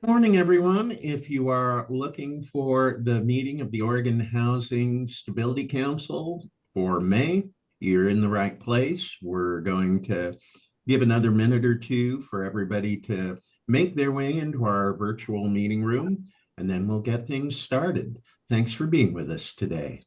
Morning, everyone. If you are looking for the meeting of the Oregon Housing Stability Council for May, you're in the right place. We're going to give another minute or two for everybody to make their way into our virtual meeting room, and then we'll get things started. Thanks for being with us today.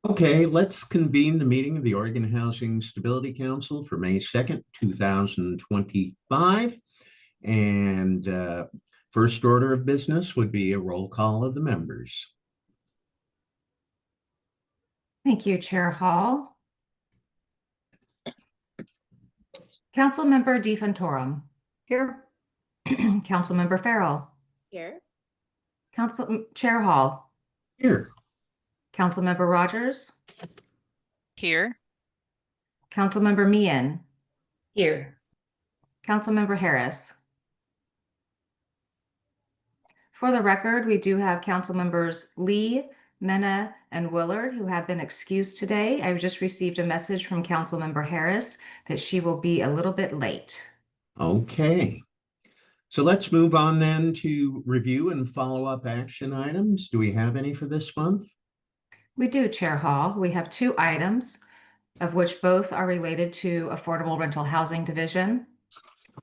Okay, let's convene the meeting of the Oregon Housing Stability Council for May 2nd, 2025. And first order of business would be a roll call of the members. Thank you, Chair Hall. Councilmember DeFantorum. Here. Councilmember Farrell. Here. Chair Hall. Here. Councilmember Rogers. Here. Councilmember Meehan. Here. Councilmember Harris. For the record, we do have council members Lee, Mena, and Willard who have been excused today. I just received a message from Councilmember Harris that she will be a little bit late. Okay. So let's move on then to review and follow-up action items. Do we have any for this month? We do, Chair Hall. We have 2 items, of which both are related to Affordable Rental Housing Division,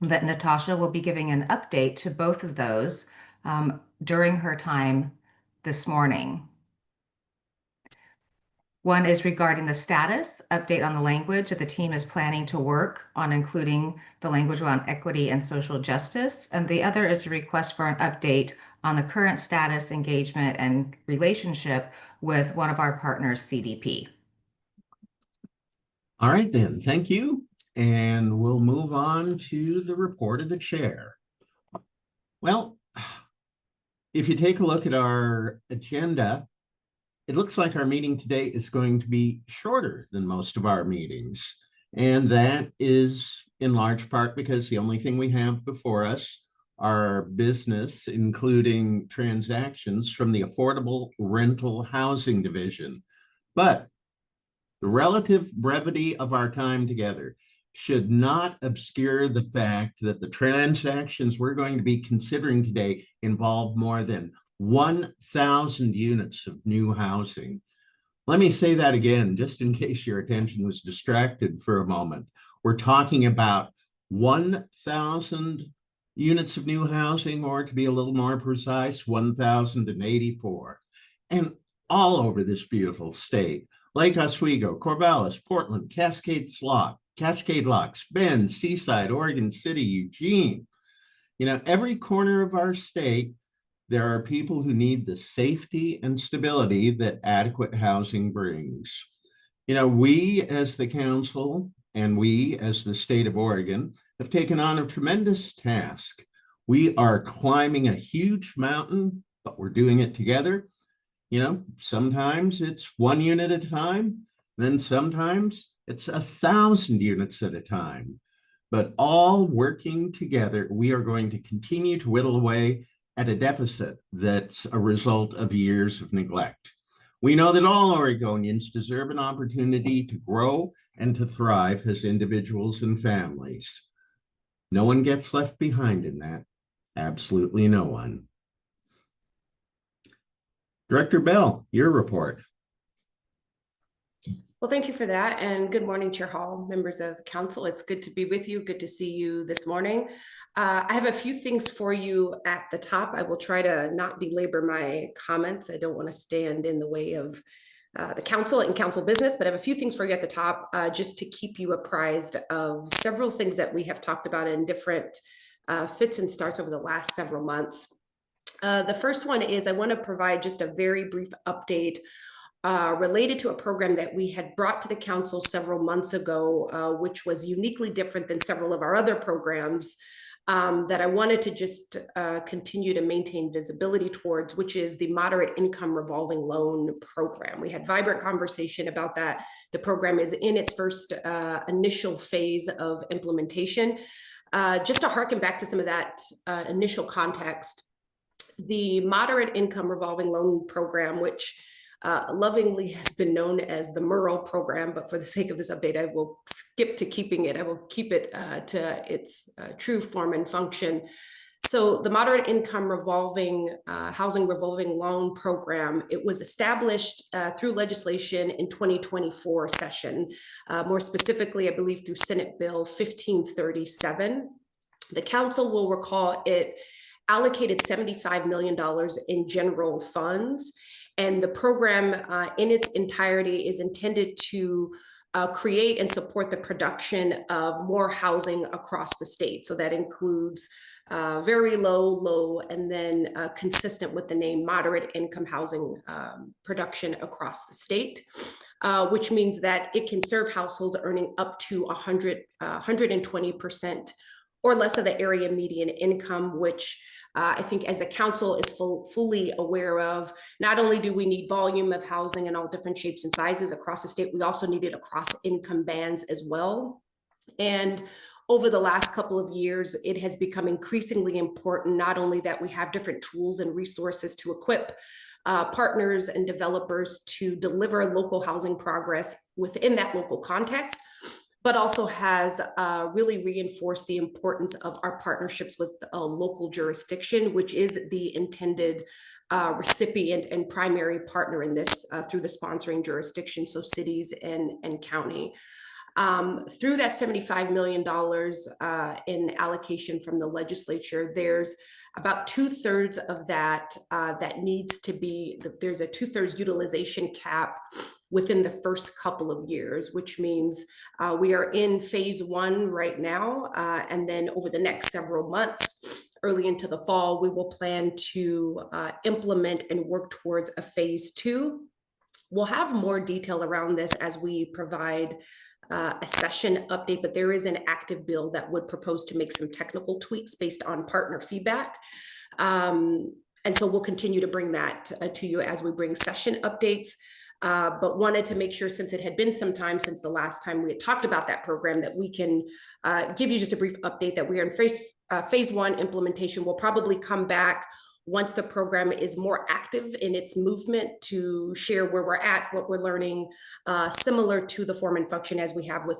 that Natasha will be giving an update to both of those during her time this morning. One is regarding the status, update on the language that the team is planning to work on, including the language around equity and social justice. And the other is a request for an update on the current status, engagement, and relationship with one of our partners, CDP. All right, then. Thank you. And we'll move on to the report of the chair. Well, if you take a look at our agenda, it looks like our meeting today is going to be shorter than most of our meetings. And that is in large part because the only thing we have before us are business, including transactions from the Affordable Rental Housing Division. But the relative brevity of our time together should not obscure the fact that the transactions we're going to be considering today involve more than 1,000 units of new housing. Let me say that again, just in case your attention was distracted for a moment. We're talking about 1,000 units of new housing, or to be a little more precise, 1,084, and all over this beautiful state. Lake Oswego, Corvallis, Portland, Cascade Locks, Bend, Seaside, Oregon City, Eugene. You know, every corner of our state, there are people who need the safety and stability that adequate housing brings. You know, we as the council and we as the state of Oregon have taken on a tremendous task. We are climbing a huge mountain, but we're doing it together. You know, sometimes it's 1 unit at a time, then sometimes it's 1,000 units at a time. But all working together, we are going to continue to whittle away at a deficit that's a result of years of neglect. We know that all Oregonians deserve an opportunity to grow and to thrive as individuals and families. No one gets left behind in that. Absolutely no one. Director Bell, your report. Well, thank you for that. And good morning, Chair Hall, members of the council. It's good to be with you. Good to see you this morning. I have a few things for you at the top. I will try to not belabor my comments. I don't want to stand in the way of the council and council business, but I have a few things for you at the top just to keep you apprised of several things that we have talked about in different fits and starts over the last several months. The first one is I want to provide just a very brief update related to a program that we had brought to the council several months ago, which was uniquely different than several of our other programs that I wanted to just continue to maintain visibility towards, which is the Moderate Income Revolving Loan Program. We had vibrant conversation about that. The program is in its first initial phase of implementation. Just to harken back to some of that initial context, the Moderate Income Revolving Loan Program, which lovingly has been known as the MERL program, but for the sake of this update, I will skip to keeping it. I will keep it to its true form and function. So the Moderate Income Housing Revolving Loan Program, it was established through legislation in 2024 session, more specifically, I believe through Senate Bill 1537. The council will recall it allocated $75 million in general funds. And the program in its entirety is intended to create and support the production of more housing across the state. So that includes very low, and then consistent with the name, moderate income housing production across the state, which means that it can serve households earning up to 120% or less of the area median income, which I think as the council is fully aware of, not only do we need volume of housing in all different shapes and sizes across the state, we also need it across income bands as well. And over the last couple of years, it has become increasingly important, not only that we have different tools and resources to equip partners and developers to deliver local housing progress within that local context, but also has really reinforced the importance of our partnerships with a local jurisdiction, which is the intended recipient and primary partner in this through the sponsoring jurisdiction, so cities and county. Through that $75 million in allocation from the legislature, there's about 2/3 of that that needs to be, there's a 2/3 utilization cap within the first couple of years, which means we are in phase one right now. And then over the next several months, early into the fall, we will plan to implement and work towards a phase two. We'll have more detail around this as we provide a session update, but there is an active bill that would propose to make some technical tweaks based on partner feedback. And so we'll continue to bring that to you as we bring session updates. But wanted to make sure, since it had been some time since the last time we had talked about that program, that we can give you just a brief update that we are in phase one implementation. We'll probably come back once the program is more active in its movement to share where we're at, what we're learning, similar to the form and function as we have with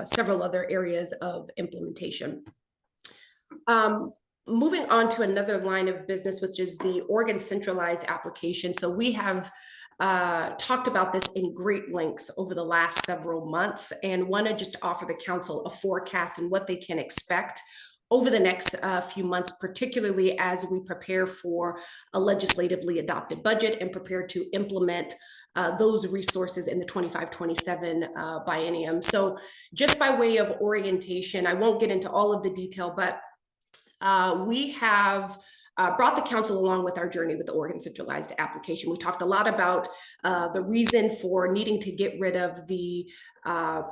several other areas of implementation. Moving on to another line of business, which is the Oregon centralized application. So we have talked about this in great lengths over the last several months, and want to just offer the council a forecast and what they can expect over the next few months, particularly as we prepare for a legislatively adopted budget and prepare to implement those resources in the 25-27 biennium. So just by way of orientation, I won't get into all of the detail, but we have brought the council along with our journey with the Oregon centralized application. We talked a lot about the reason for needing to get rid of the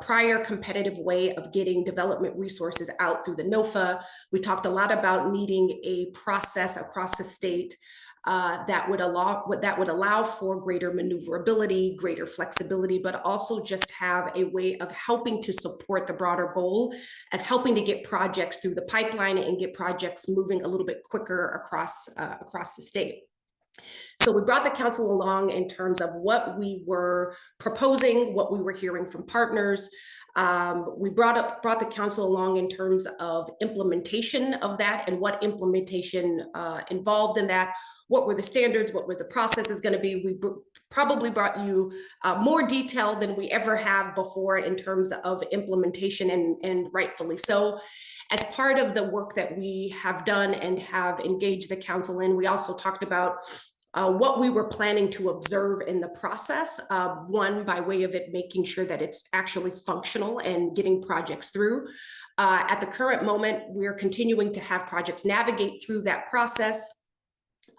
prior competitive way of getting development resources out through the NOFA. We talked a lot about needing a process across the state that would allow for greater maneuverability, greater flexibility, but also just have a way of helping to support the broader goal of helping to get projects through the pipeline and get projects moving a little bit quicker across the state. So we brought the council along in terms of what we were proposing, what we were hearing from partners. We brought the council along in terms of implementation of that and what implementation involved in that. What were the standards? What were the processes going to be? We probably brought you more detail than we ever have before in terms of implementation, and rightfully so. As part of the work that we have done and have engaged the council in, we also talked about what we were planning to observe in the process, one, by way of it making sure that it's actually functional and getting projects through. At the current moment, we're continuing to have projects navigate through that process.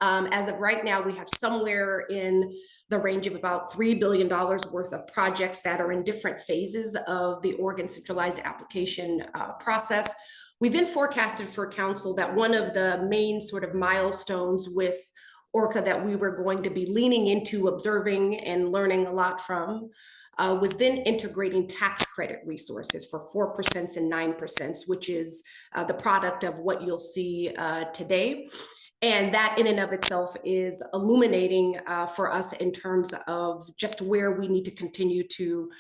As of right now, we have somewhere in the range of about $3 billion worth of projects that are in different phases of the Oregon centralized application process. We then forecasted for council that one of the main sort of milestones with ORCA that we were going to be leaning into, observing and learning a lot from, was then integrating tax credit resources for 4% and 9%, which is the product of what you'll see today. And that in and of itself is illuminating for us in terms of just where we need to continue to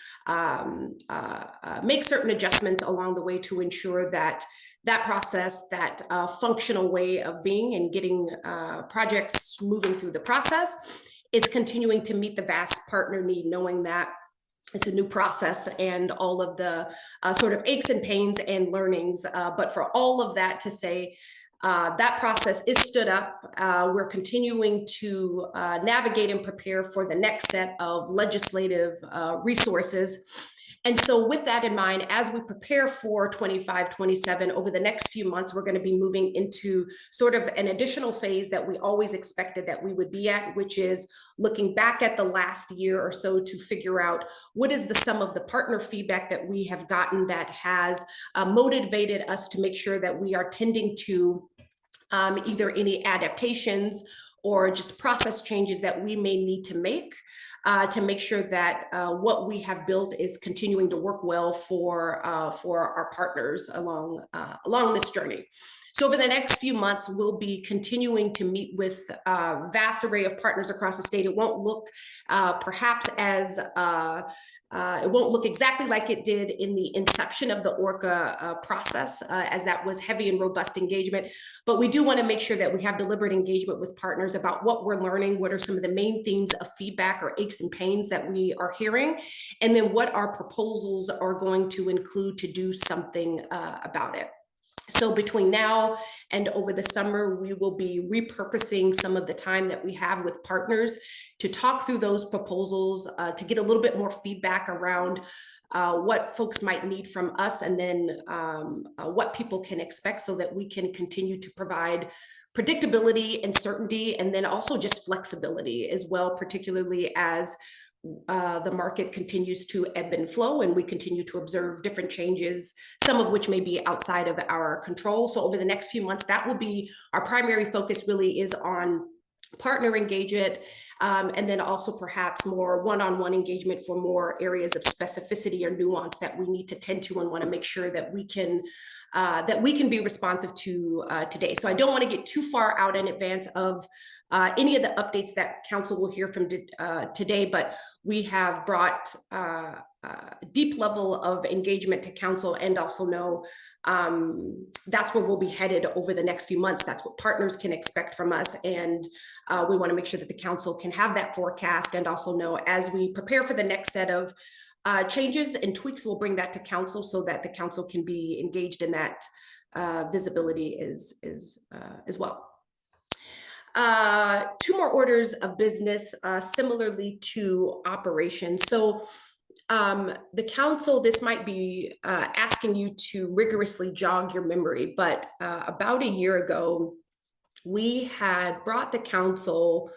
make certain adjustments along the way to ensure that that process, that functional way of being and getting projects moving through the process is continuing to meet the vast partner need, knowing that it's a new process and all of the sort of aches and pains and learnings. But for all of that to say, that process is stood up. We're continuing to navigate and prepare for the next set of legislative resources. And so with that in mind, as we prepare for 25-27, over the next few months, we're going to be moving into sort of an additional phase that we always expected that we would be at, which is looking back at the last year or so to figure out what is the sum of the partner feedback that we have gotten that has motivated us to make sure that we are tending to either any adaptations or just process changes that we may need to make sure that what we have built is continuing to work well for our partners along this journey. So over the next few months, we'll be continuing to meet with a vast array of partners across the state. It won't look perhaps as it won't look exactly like it did in the inception of the ORCA process, as that was heavy and robust engagement. But we do want to make sure that we have deliberate engagement with partners about what we're learning, what are some of the main themes of feedback or aches and pains that we are hearing, and then what our proposals are going to include to do something about it. So between now and over the summer, we will be repurposing some of the time that we have with partners to talk through those proposals, to get a little bit more feedback around what folks might need from us, and then what people can expect so that we can continue to provide predictability and certainty, and then also just flexibility as well, particularly as the market continues to ebb and flow and we continue to observe different changes, some of which may be outside of our control. So over the next few months, that will be our primary focus, really is on partner engagement, and then also perhaps more one-on-one engagement for more areas of specificity or nuance that we need to tend to and want to make sure that we can be responsive to today. So I don't want to get too far out in advance of any of the updates that council will hear from today, but we have brought a deep level of engagement to council, and also know that's where we'll be headed over the next few months. That's what partners can expect from us, and we want to make sure that the council can have that forecast, and also know as we prepare for the next set of changes and tweaks, we'll bring that to council so that the council can be engaged in that visibility as well. Two more orders of business, similarly to operations. So the council, this might be asking you to rigorously jog your memory, but about a year ago, we had brought the council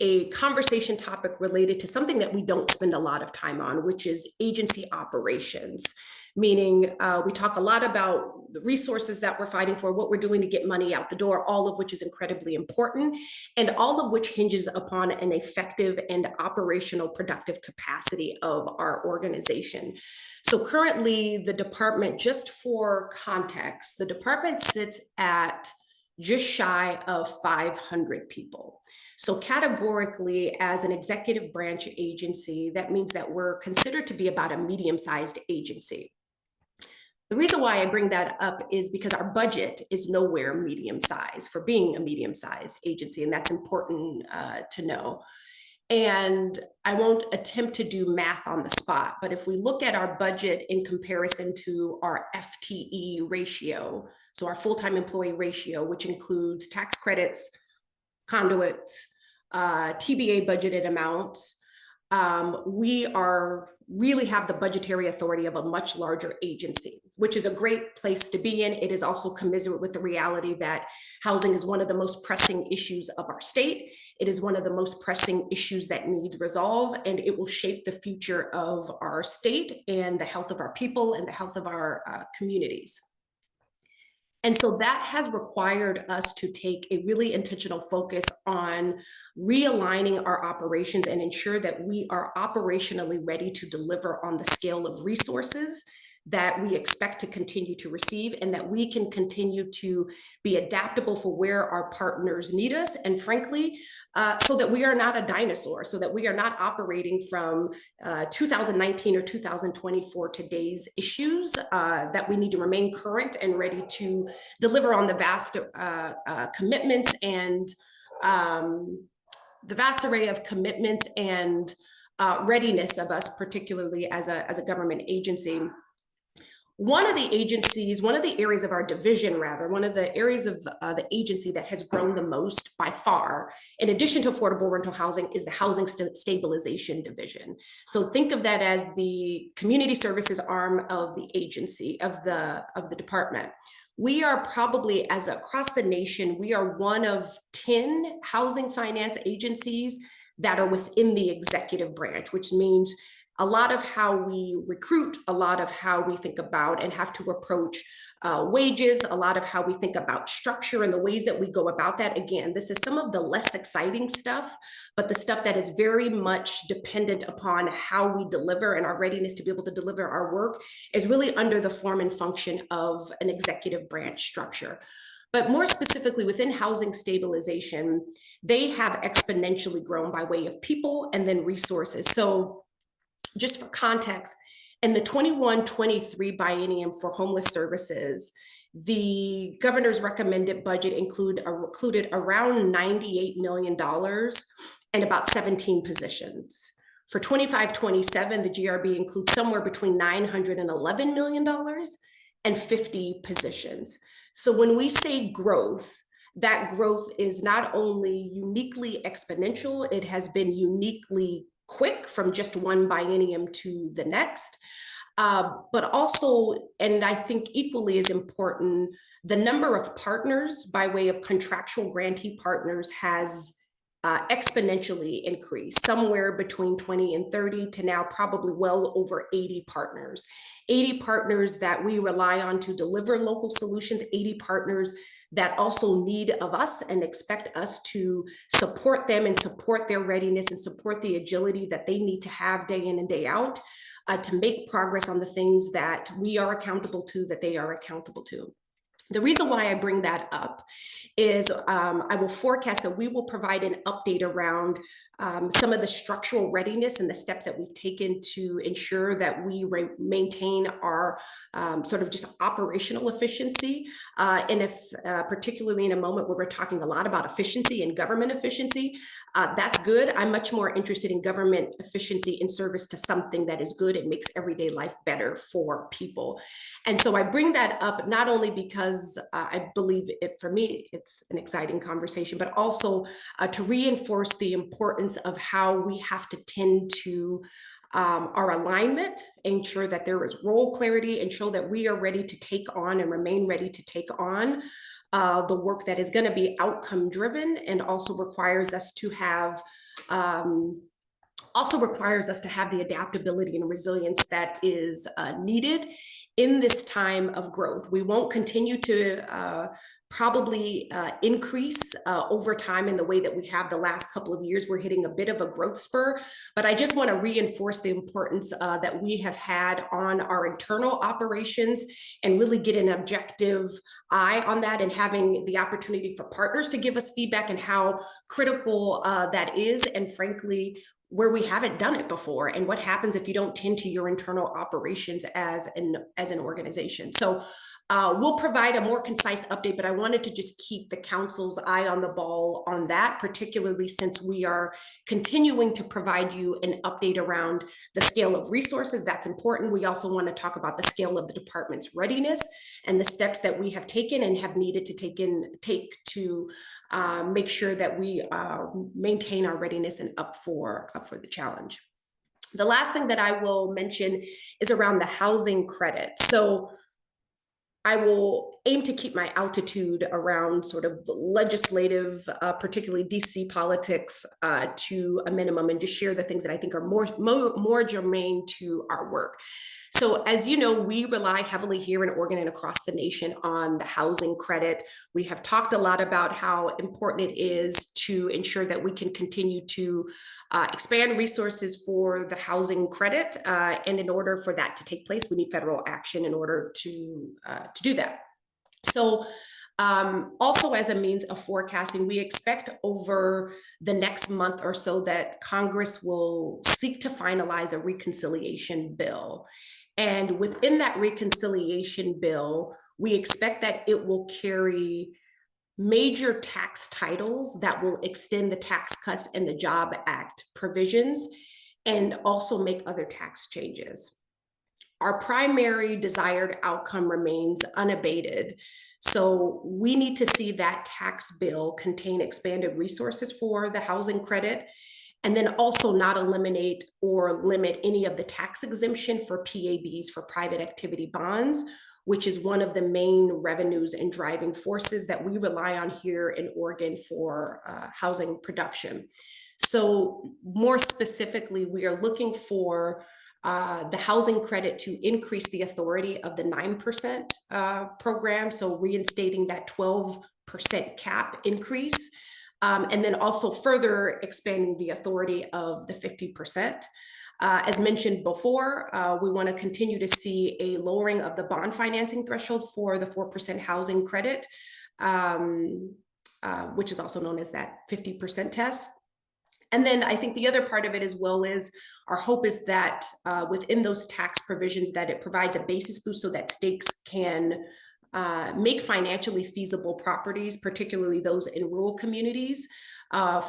a conversation topic related to something that we don't spend a lot of time on, which is agency operations. Meaning we talk a lot about the resources that we're fighting for, what we're doing to get money out the door, all of which is incredibly important, and all of which hinges upon an effective and operational productive capacity of our organization. So currently the department, just for context, the department sits at just shy of 500 people. So categorically, as an executive branch agency, that means that we're considered to be about a medium-sized agency. The reason why I bring that up is because our budget is nowhere medium-sized for being a medium-sized agency, and that's important to know. And I won't attempt to do math on the spot, but if we look at our budget in comparison to our FTE ratio, so our full-time employee ratio, which includes tax credits, conduits, TBA budgeted amounts, we really have the budgetary authority of a much larger agency, which is a great place to be in. It is also commiserate with the reality that housing is one of the most pressing issues of our state. It is one of the most pressing issues that needs resolve, and it will shape the future of our state and the health of our people and the health of our communities. And so that has required us to take a really intentional focus on realigning our operations and ensure that we are operationally ready to deliver on the scale of resources that we expect to continue to receive, and that we can continue to be adaptable for where our partners need us. And frankly, so that we are not a dinosaur, so that we are not operating from 2019 or 2020 for today's issues, that we need to remain current and ready to deliver on the vast commitments and the vast array of commitments and readiness of us, particularly as a government agency. One of the areas of our division, one of the areas of the agency that has grown the most by far, in addition to affordable rental housing, is the housing stabilization division. So think of that as the community services arm of the agency, of the department. We are probably, as across the nation, we are one of 10 housing finance agencies that are within the executive branch, which means a lot of how we recruit, a lot of how we think about and have to approach wages, a lot of how we think about structure and the ways that we go about that. Again, this is some of the less exciting stuff, but the stuff that is very much dependent upon how we deliver, and our readiness to be able to deliver our work is really under the form and function of an executive branch structure. But more specifically, within housing stabilization, they have exponentially grown by way of people and then resources. So just for context, in the 21-23 biennium for homeless services, the governor's recommended budget included around $98 million and about 17 positions. For 25-27, the GRB includes somewhere between $911 million and 50 positions. So when we say growth, that growth is not only uniquely exponential, it has been uniquely quick from just one biennium to the next, but also, and I think equally as important, the number of partners by way of contractual grantee partners has exponentially increased, somewhere between 20 and 30 to now probably well over 80 partners. 80 partners that we rely on to deliver local solutions, 80 partners that also need of us and expect us to support them and support their readiness and support the agility that they need to have day in and day out to make progress on the things that we are accountable to, that they are accountable to. The reason why I bring that up is I will forecast that we will provide an update around some of the structural readiness and the steps that we've taken to ensure that we maintain our sort of just operational efficiency. And if particularly in a moment where we're talking a lot about efficiency and government efficiency, that's good. I'm much more interested in government efficiency in service to something that is good and makes everyday life better for people. And so I bring that up not only because I believe it, for me, it's an exciting conversation, but also to reinforce the importance of how we have to tend to our alignment, ensure that there is role clarity, ensure that we are ready to take on and remain ready to take on the work that is going to be outcome driven, and also requires us to have the adaptability and resilience that is needed in this time of growth. We won't continue to probably increase over time in the way that we have the last couple of years. We're hitting a bit of a growth spur, but I just want to reinforce the importance that we have had on our internal operations and really get an objective eye on that, and having the opportunity for partners to give us feedback and how critical that is, and frankly, where we haven't done it before, and what happens if you don't tend to your internal operations as an organization. So we'll provide a more concise update, but I wanted to just keep the council's eye on the ball on that, particularly since we are continuing to provide you an update around the scale of resources. That's important. We also want to talk about the scale of the department's readiness and the steps that we have taken and have needed to take to make sure that we maintain our readiness and up for the challenge. The last thing that I will mention is around the housing credit. So I will aim to keep my altitude around sort of legislative, particularly DC politics, to a minimum, and just share the things that I think are more germane to our work. So as you know, we rely heavily here in Oregon and across the nation on the housing credit. We have talked a lot about how important it is to ensure that we can continue to expand resources for the housing credit. And in order for that to take place, we need federal action in order to do that. So also, as a means of forecasting, we expect over the next month or so that Congress will seek to finalize a reconciliation bill. And within that reconciliation bill, we expect that it will carry major tax titles that will extend the Tax Cuts and the Job Act provisions and also make other tax changes. Our primary desired outcome remains unabated. So we need to see that tax bill contain expanded resources for the housing credit, and then also not eliminate or limit any of the tax exemption for PABs, for private activity bonds, which is one of the main revenues and driving forces that we rely on here in Oregon for housing production. So more specifically, we are looking for the housing credit to increase the authority of the 9% program, so reinstating that 12% cap increase. And then also further expanding the authority of the 50%. As mentioned before, we want to continue to see a lowering of the bond financing threshold for the 4% housing credit, which is also known as that 50% test. And then I think the other part of it as well is our hope is that within those tax provisions that it provides a basis boost so that states can make financially feasible properties, particularly those in rural communities,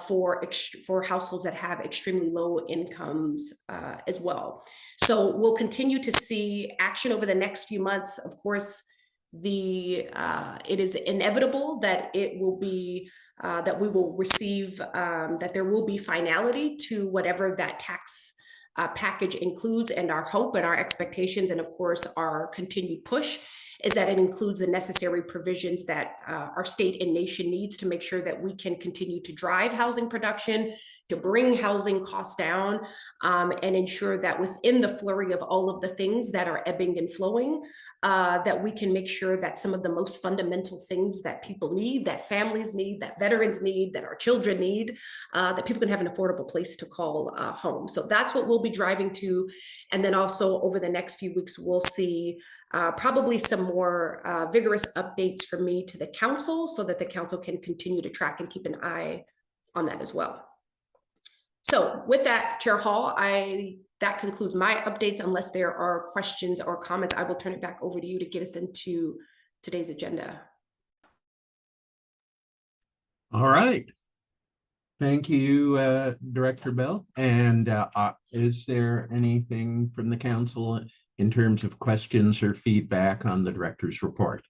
for households that have extremely low incomes as well. So we'll continue to see action over the next few months. Of course, it is inevitable that it will be that we will receive that there will be finality to whatever that tax package includes, and our hope and our expectations, and of course our continued push, is that it includes the necessary provisions that our state and nation needs to make sure that we can continue to drive housing production, to bring housing costs down, and ensure that within the flurry of all of the things that are ebbing and flowing, that we can make sure that some of the most fundamental things that people need, that families need, that veterans need, that our children need, that people can have an affordable place to call home. So that's what we'll be driving to. And then also over the next few weeks, we'll see probably some more vigorous updates from me to the council so that the council can continue to track and keep an eye on that as well. So with that, Chair Hall, that concludes my updates. Unless there are questions or comments, I will turn it back over to you to get us into today's agenda. All right. Thank you, Director Bell. And is there anything from the council in terms of questions or feedback on the director's report?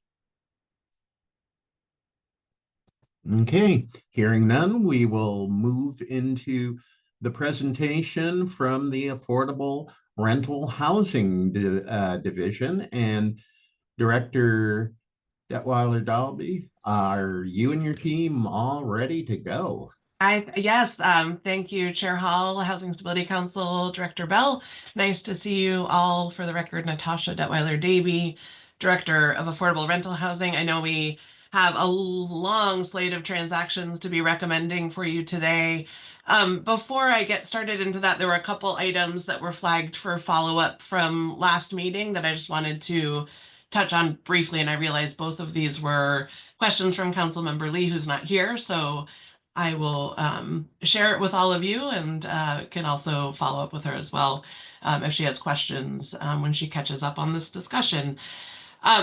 Okay, hearing none, we will move into the presentation from the Affordable Rental Housing Division. And Director Detweiler Dalby, are you and your team all ready to go? Yes, thank you, Chair Hall, Housing Stability Council, Director Bell. Nice to see you all. For the record, Natasha Detweiler-Davy, Director of Affordable Rental Housing. I know we have a long slate of transactions to be recommending for you today. Before I get started into that, there were a couple items that were flagged for follow-up from last meeting that I just wanted to touch on briefly, and I realized both of these were questions from Councilmember Lee, who's not here, so I will share it with all of you, and can also follow up with her as well if she has questions when she catches up on this discussion.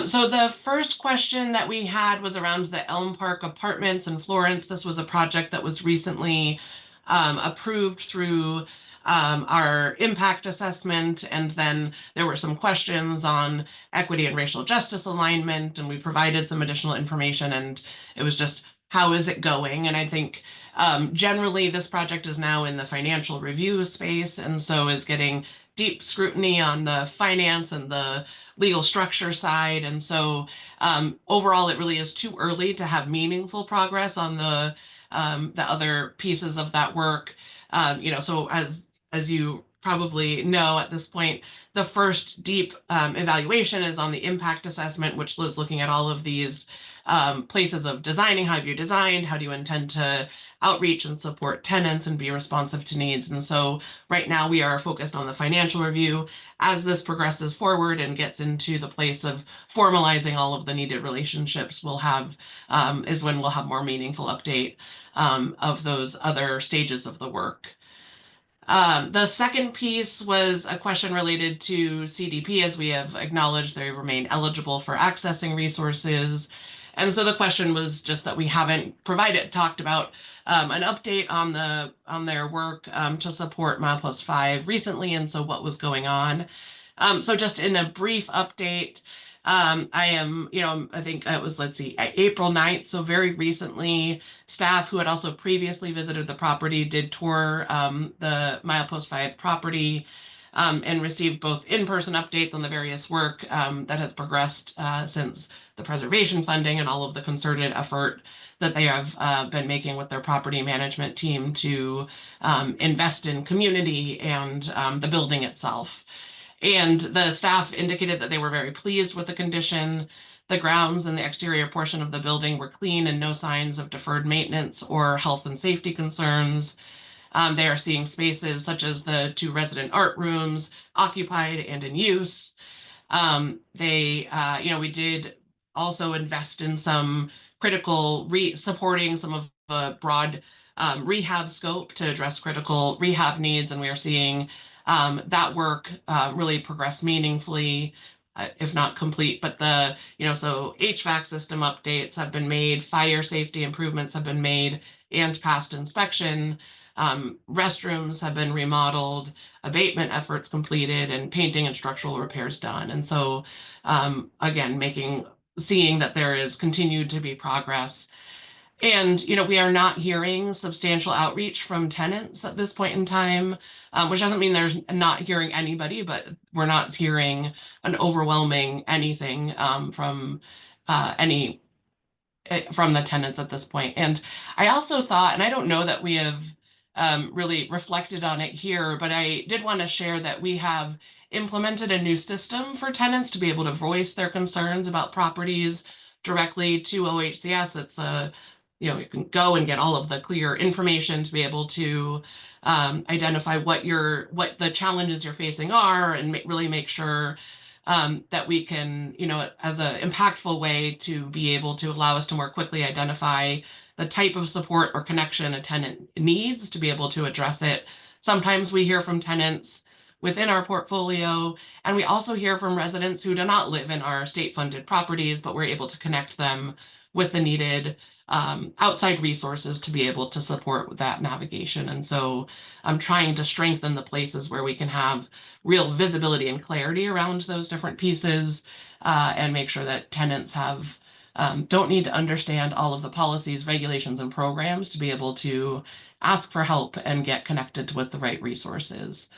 So the first question that we had was around the Elm Park Apartments in Florence. This was a project that was recently approved through our impact assessment, and then there were some questions on equity and racial justice alignment, and we provided some additional information, and it was just, how is it going? And I think generally this project is now in the financial review space, and so is getting deep scrutiny on the finance and the legal structure side. And so overall, it really is too early to have meaningful progress on the other pieces of that work. So as you probably know at this point, the first deep evaluation is on the impact assessment, which was looking at all of these places of designing. How have you designed? How do you intend to outreach and support tenants and be responsive to needs? And so right now we are focused on the financial review. As this progresses forward and gets into the place of formalizing all of the needed relationships, we'll have is when we'll have more meaningful update of those other stages of the work. The second piece was a question related to CDP. As we have acknowledged, they remain eligible for accessing resources. And so the question was just that we haven't talked about an update on their work to support Milepost 5 recently, and so what was going on. So just in a brief update, I am, I think it was, April 9th. So very recently, staff who had also previously visited the property did tour the Milepost 5 property and received both in-person updates on the various work that has progressed since the preservation funding and all of the concerted effort that they have been making with their property management team to invest in community and the building itself. And the staff indicated that they were very pleased with the condition. The grounds and the exterior portion of the building were clean and no signs of deferred maintenance or health and safety concerns. They are seeing spaces such as the 2 resident art rooms occupied and in use. We did also invest in some critical supporting some of the broad rehab scope to address critical rehab needs, and we are seeing that work really progress meaningfully, if not complete. But so HVAC system updates have been made, fire safety improvements have been made and passed inspection. Restrooms have been remodeled, abatement efforts completed, and painting and structural repairs done. And so, again, seeing that there is continued to be progress. And, we are not hearing substantial outreach from tenants at this point in time, which doesn't mean there's not hearing anybody, but we're not hearing an overwhelming anything from the tenants at this point. And I also thought, and I don't know that we have really reflected on it here, but I did want to share that we have implemented a new system for tenants to be able to voice their concerns about properties directly to OHCS. It's you can go and get all of the clear information to be able to identify what the challenges you're facing are, and really make sure that we can, as an impactful way to be able to allow us to more quickly identify the type of support or connection a tenant needs to be able to address it. Sometimes we hear from tenants within our portfolio, and we also hear from residents who do not live in our state-funded properties, but we're able to connect them with the needed outside resources to be able to support that navigation. And so I'm trying to strengthen the places where we can have real visibility and clarity around those different pieces, and make sure that tenants don't need to understand all of the policies, regulations, and programs to be able to ask for help and get connected with the right resources.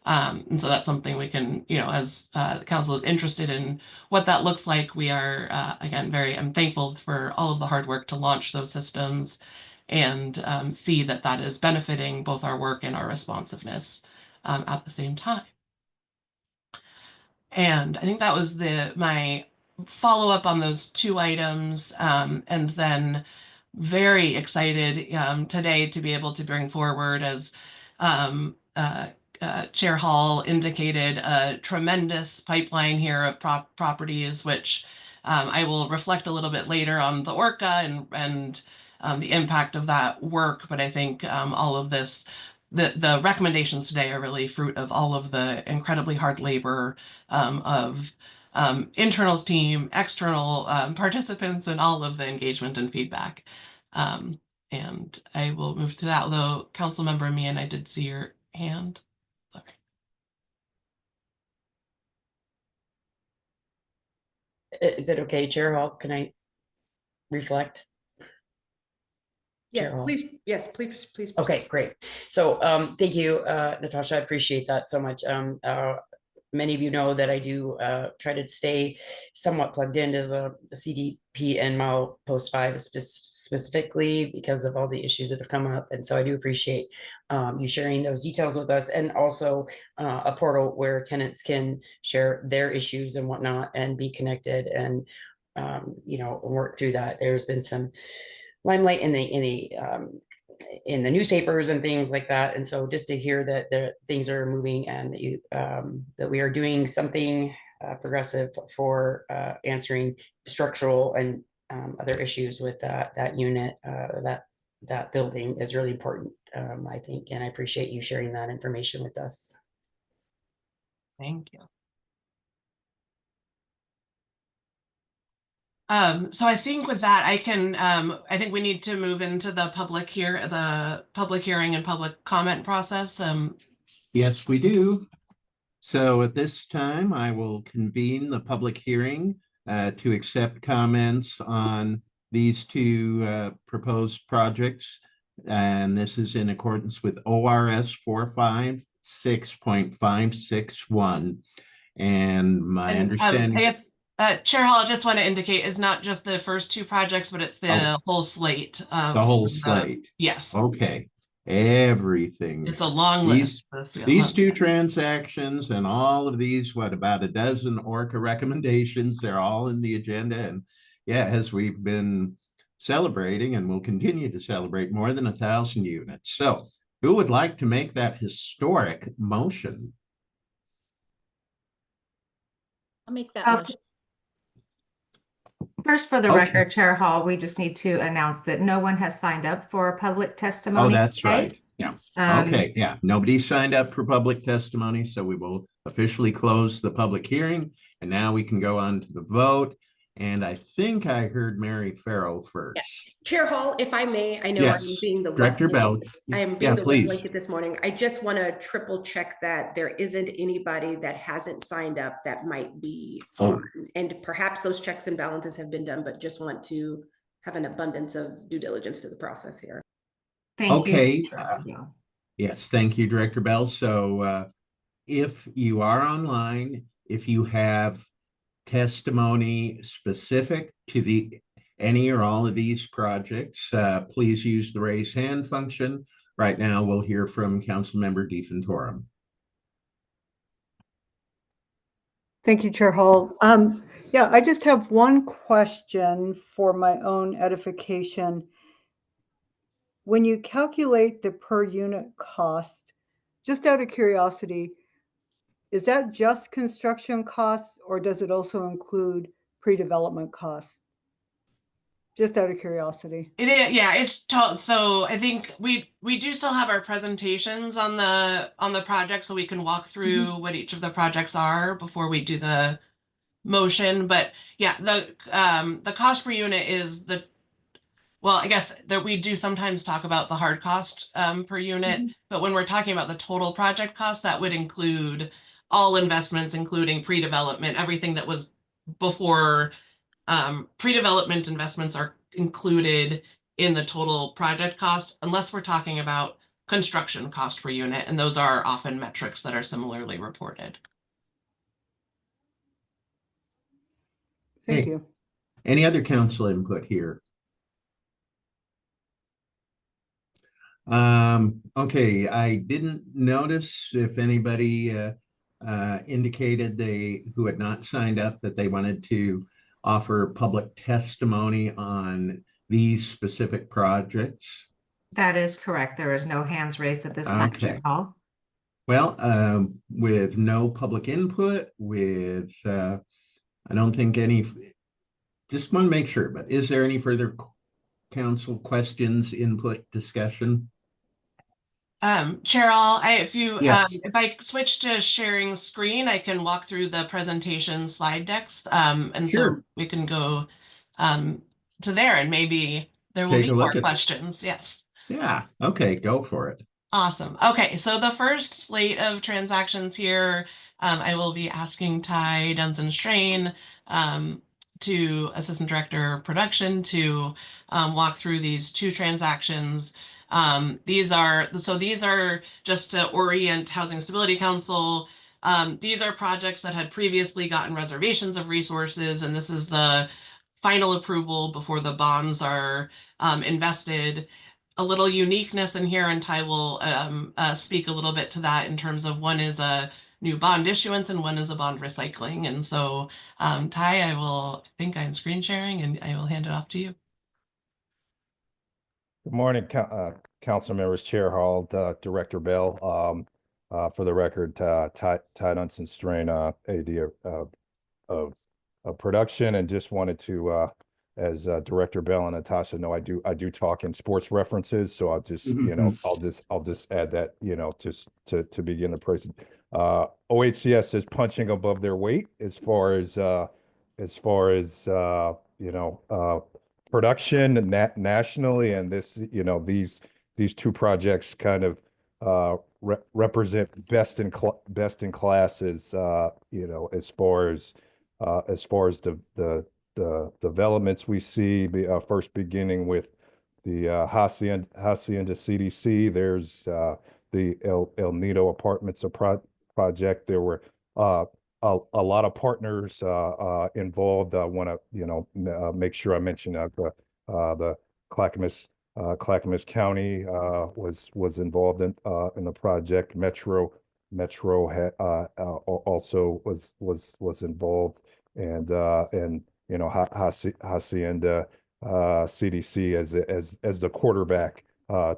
And so that's something we can, as the council is interested in what that looks like, we are, again, I'm thankful for all of the hard work to launch those systems and see that that is benefiting both our work and our responsiveness at the same time. And I think that was my follow-up on those two items, and then very excited today to be able to bring forward, as Chair Hall indicated, a tremendous pipeline here of properties, which I will reflect a little bit later on the ORCA and the impact of that work. But I think all of this, the recommendations today are really fruit of all of the incredibly hard labor of internals team, external participants, and all of the engagement and feedback. And I will move to that, although Councilmember Meehan, I did see your hand. Okay. Is it okay, Chair Hall? Can I reflect? Yes, Chair Hall? please. Yes, please. Please. Okay, great. So thank you, Natasha. I appreciate that so much. Many of you know that I do try to stay somewhat plugged into the CDP and Milepost 5 specifically because of all the issues that have come up. And so I do appreciate you sharing those details with us, and also a portal where tenants can share their issues and whatnot and be connected and work through that. There's been some limelight in the newspapers and things like that. And so just to hear that things are moving and that we are doing something progressive for answering structural and other issues with that unit, that building is really important, I think. And I appreciate you sharing that information with us. Thank you. So I think with that, I think we need to move into the public hearing and public comment process. Yes, we do. So at this time, I will convene the public hearing to accept comments on these two proposed projects. And this is in accordance with ORS 456.561. And my understanding. I guess, Chair Hall, I just want to indicate it's not just the first two projects, but it's the whole slate. The whole slate. Yes. Okay. Everything. It's a long list. These two transactions and all of these, about a dozen ORCA recommendations, they're all in the agenda. And yeah, as we've been celebrating and will continue to celebrate, more than 1,000 units. So who would like to make that historic motion? I'll make that motion. First, for the Okay. record, Chair Hall, we just need to announce that no one has signed up for public testimony. Oh, that's today. right. Yeah. Um, Okay. Yeah. Nobody signed up for public testimony, so we will officially close the public hearing. And now we can go on to the vote. And I think I heard Mary Farrell first. Chair Hall, if I may, I know Yes, I'm being the wet Director Bell. blanket. I am Yeah, being the wet please. blanket this morning. I just want to triple check that there isn't anybody that hasn't signed up that might be Oh. on. And perhaps those checks and balances have been done, but just want to have an abundance of due diligence to the process here. Thank Okay. you. Yes, thank you, Director Bell. So if you are online, if you have testimony specific to any or all of these projects, please use the raise hand function. Right now, we'll hear from Councilmember DeFontorum. Thank you, Chair Hall. Yeah, I just have one question for my own edification. When you calculate the per unit cost, just out of curiosity, is that just construction costs or does it also include pre-development costs? Just out of curiosity. It is, yeah, it's so I think we do still have our presentations on the project, so we can walk through what each of the projects are before we do the motion. But yeah, the cost per unit is I guess that we do sometimes talk about the hard cost per unit, but when we're talking about the total project cost, that would include all investments, including pre-development, everything that was before. Pre-development investments are included in the total project cost, unless we're talking about construction cost per unit, and those are often metrics that are similarly reported. Thank Hey. you. Any other council input here? Okay, I didn't notice if anybody indicated who had not signed up that they wanted to offer public testimony on these specific projects. That is correct. There is no hands raised at this time, Chair Okay. Hall. Well, with no public input, I don't think just want to make sure, but is there any further council questions, input, discussion? Cheryl, if you Yes. if I switch to sharing screen, I can walk through the presentation slide decks. And so Sure. we can go to there and maybe there will Take be a more look at questions. Yes. Yeah, okay, go for it. Awesome. Okay, so the first slate of transactions here, I will be asking Ty Dunstan-Strain, to Assistant Director of Production, to walk through these two transactions. These are just to orient Housing Stability Council. These are projects that had previously gotten reservations of resources, and this is the final approval before the bonds are invested. A little uniqueness in here, and Ty will speak a little bit to that in terms of one is a new bond issuance and one is a bond recycling. And so, Ty, I think I'm screen sharing and I will hand it off to you. Good morning, council members, Chair Hall, Director Bell. For the record, Ty Dunstan-Strain, AD of production, and just wanted to, as Director Bell and Natasha know, I do talk in sports references, so I'll just I'll just add that, just to begin the present. OHCS is punching above their weight as far as production nationally, and these two projects kind of represent best in class as as far as the developments we see. First beginning with the Hacienda CDC. There's the El Nido Apartments project. There were a lot of partners involved. I want to make sure I mention the Clackamas County was involved in the project. Metro also was involved, and Hacienda CDC as the quarterback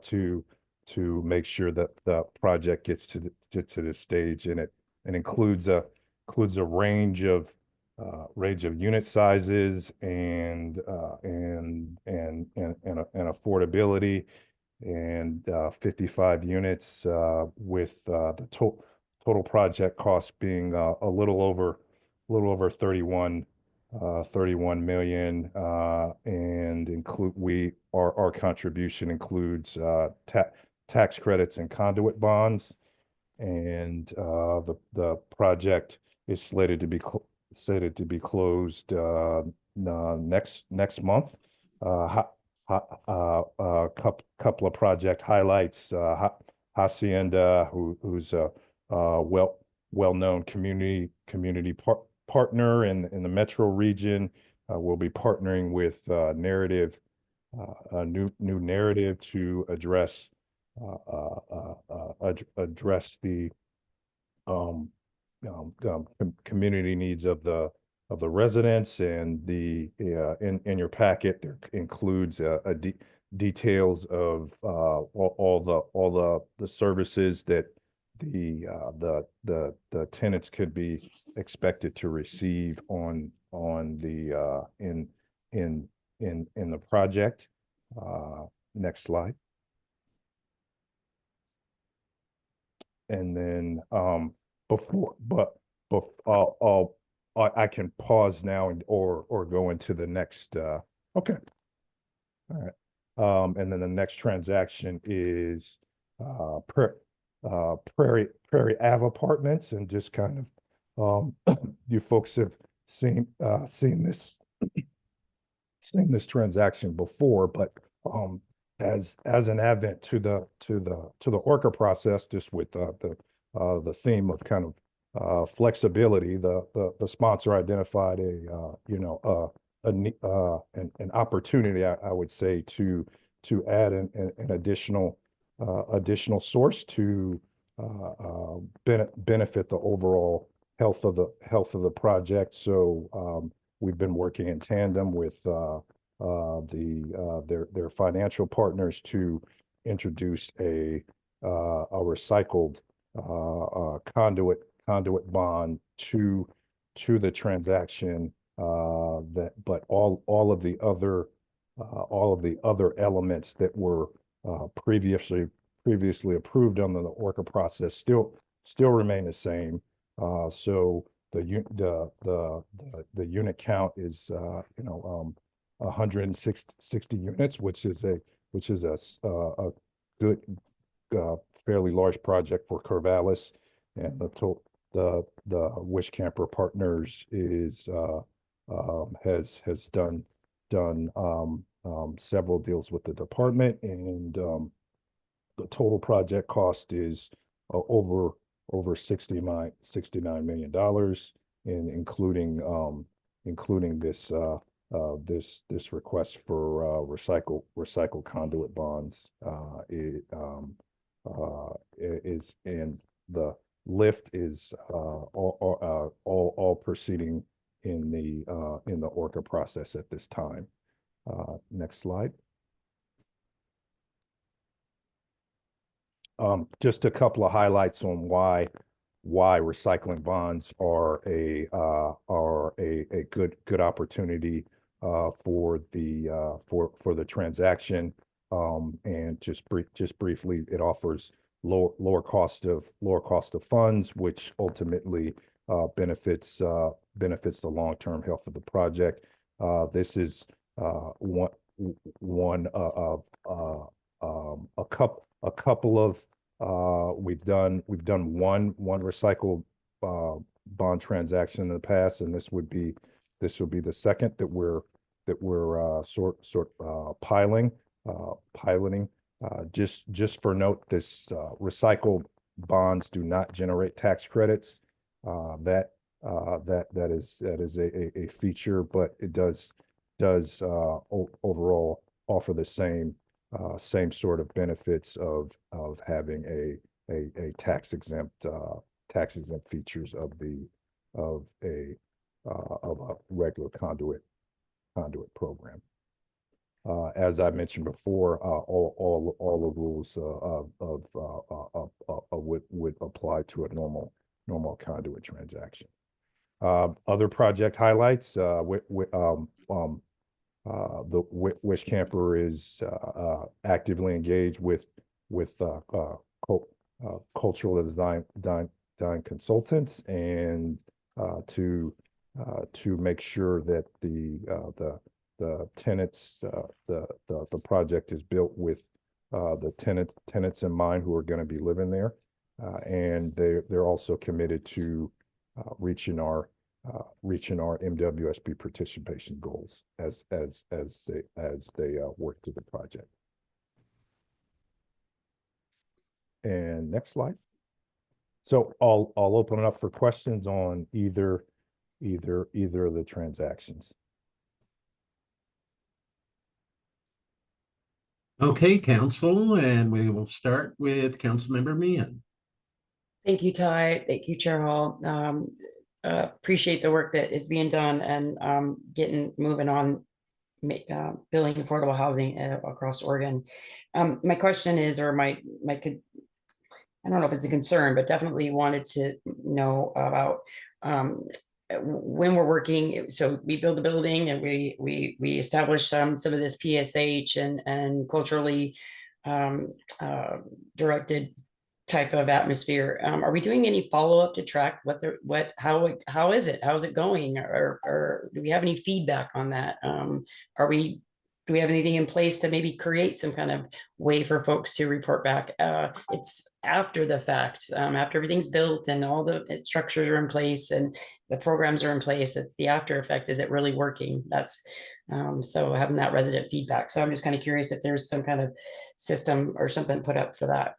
to make sure that the project gets to the stage, and it includes a range of unit sizes and affordability, and 55 units with the total project cost being a little over 31 million, and our contribution includes tax credits and conduit bonds, and the project is slated to be closed next month. Couple of project highlights. Hacienda, who's a well-known community partner in the metro region, will be partnering with Narrative, a new Narrative, to address the community needs of the residents. And in your packet there includes details of all the services that the tenants could be expected to receive in the project. Next slide. And then I can pause now or go into the next. Okay. All right. And then the next transaction is Prairie Ave Apartments, and just kind of you folks have seen this transaction before, but as an advent to the ORCA process, just with the theme of kind of flexibility, the sponsor identified an opportunity, I would say, to add an additional additional source to benefit the overall health of the project. So we've been working in tandem with their financial partners to introduce a recycled conduit bond to the transaction. But all of the other elements that were previously approved under the ORCA process still remain the same. So the unit count is 160 units, which is a good fairly large project for Corvallis, and the Wishcamper Partners has done several deals with the department, and the total project cost is over $69 million, and including this request for recycle conduit bonds. And the lift is all proceeding in the ORCA process at this time. Next slide. Just a couple of highlights on why recycling bonds are a good opportunity for the transaction. And just briefly, it offers lower cost of funds, which ultimately benefits the long-term health of the project. This is one of a couple of we've done one recycled bond transaction in the past, and this would be the second that we're piloting. Just for note, this recycled bonds do not generate tax credits. That is a feature, but it does overall offer the same sort of benefits of having a tax exempt features of a regular conduit program. As I mentioned before, all the rules would apply to a normal conduit transaction. Other project highlights: the Wishcamper is actively engaged with cultural design consultants, and to make sure that the tenants, the project is built with the tenants in mind who are going to be living there, and they're also committed to reaching our MWSB participation goals as they work through the project. And next slide. So I'll open it up for questions on either of the transactions. Okay, Council, and we will start with Councilmember Meehan. Thank you, Ty. Thank you, Chair Hall. Appreciate the work that is being done and moving on building affordable housing across Oregon. My question is, or I don't know if it's a concern, but definitely wanted to know about when we're working. So we build the building and we establish some of this PSH and culturally directed type of atmosphere. Are we doing any follow-up to track how is it? How's it going? Or do we have any feedback on that? Do we have anything in place to maybe create some kind of way for folks to report back? It's after the fact, after everything's built and all the structures are in place and the programs are in place. It's the after effect. Is it really working? That's so having that resident feedback. So I'm just kind of curious if there's some kind of system or something put up for that.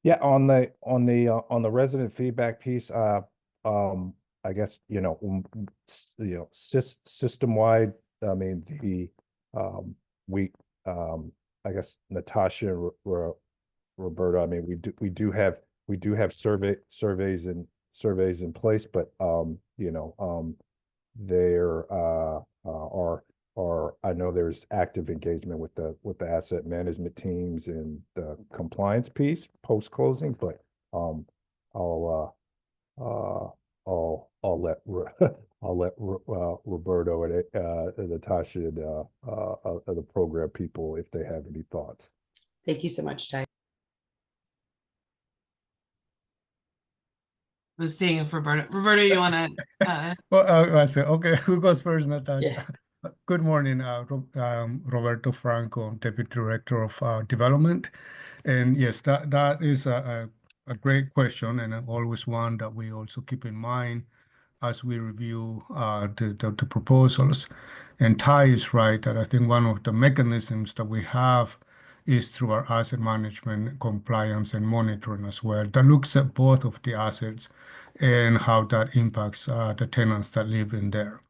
Yeah, on the resident feedback piece, I guess system wide. I mean, I guess Natasha and Roberta, I mean, we do have surveys in place, but there are I know there's active engagement with the asset management teams and the compliance piece post closing, but I'll let I'll let Roberto and Natasha and the program people if they have any thoughts. Thank you so much, Ty. I was seeing if Roberto, you want to? Well, I say, okay, who goes first, Natasha? Yeah. Good morning, Roberto Franco, Deputy Director of Development. And yes, that is a great question, and always one that we also keep in mind as we review the proposals. And Ty is right that I think one of the mechanisms that we have is through our asset management, compliance, and monitoring as well. That looks at both of the assets and how that impacts the tenants that live in there.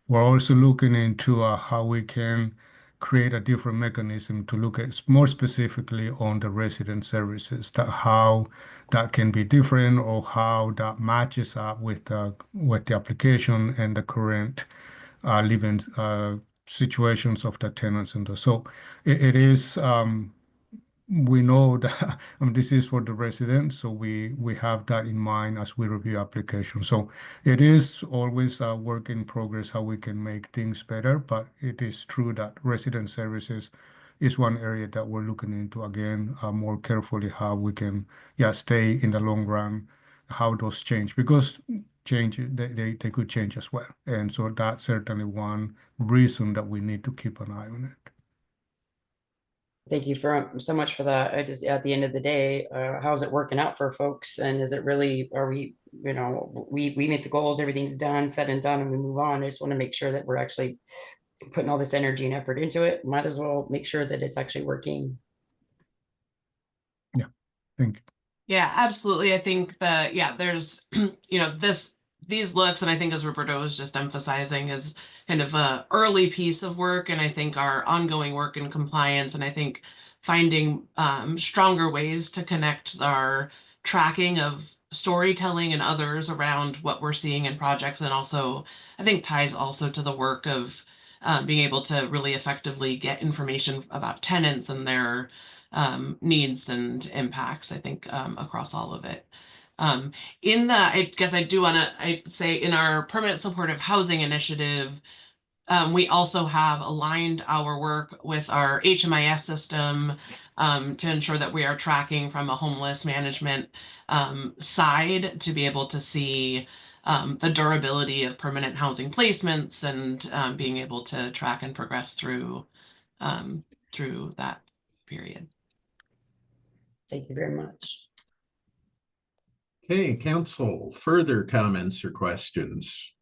We're also looking into how we can create a different mechanism to look at more specifically on the resident services, that how that can be different or how that matches up with the application and the current living situations of the tenants and so it is we know that this is for the residents, so we have that in mind as we review applications. So it is always a work in progress how we can make things better, but it is true that resident services is one area that we're looking into again more carefully how we can stay in the long run, how those change, because they could change as well. And so that's certainly one reason that we need to keep an eye on it. Thank you so much for that. I just, at the end of the day, how's it working out for folks? And is it really, are we, we meet the goals, everything's done, said and done, and we move on. I just want to make sure that we're actually putting all this energy and effort into it. Might as well make sure that it's actually working. Yeah, thank you. Yeah, absolutely. I think that, there's, these looks, and I think as Roberto was just emphasizing, is kind of a early piece of work. And I think our ongoing work in compliance, and I think finding stronger ways to connect our tracking of storytelling and others around what we're seeing in projects. And also, I think ties also to the work of being able to really effectively get information about tenants and their needs and impacts, I think, across all of it. I guess I do want to say in our permanent supportive housing initiative, we also have aligned our work with our HMIS system to ensure that we are tracking from a homeless management side to be able to see the durability of permanent housing placements and being able to track and progress through that period. Thank you very much. Okay, council, further comments or questions?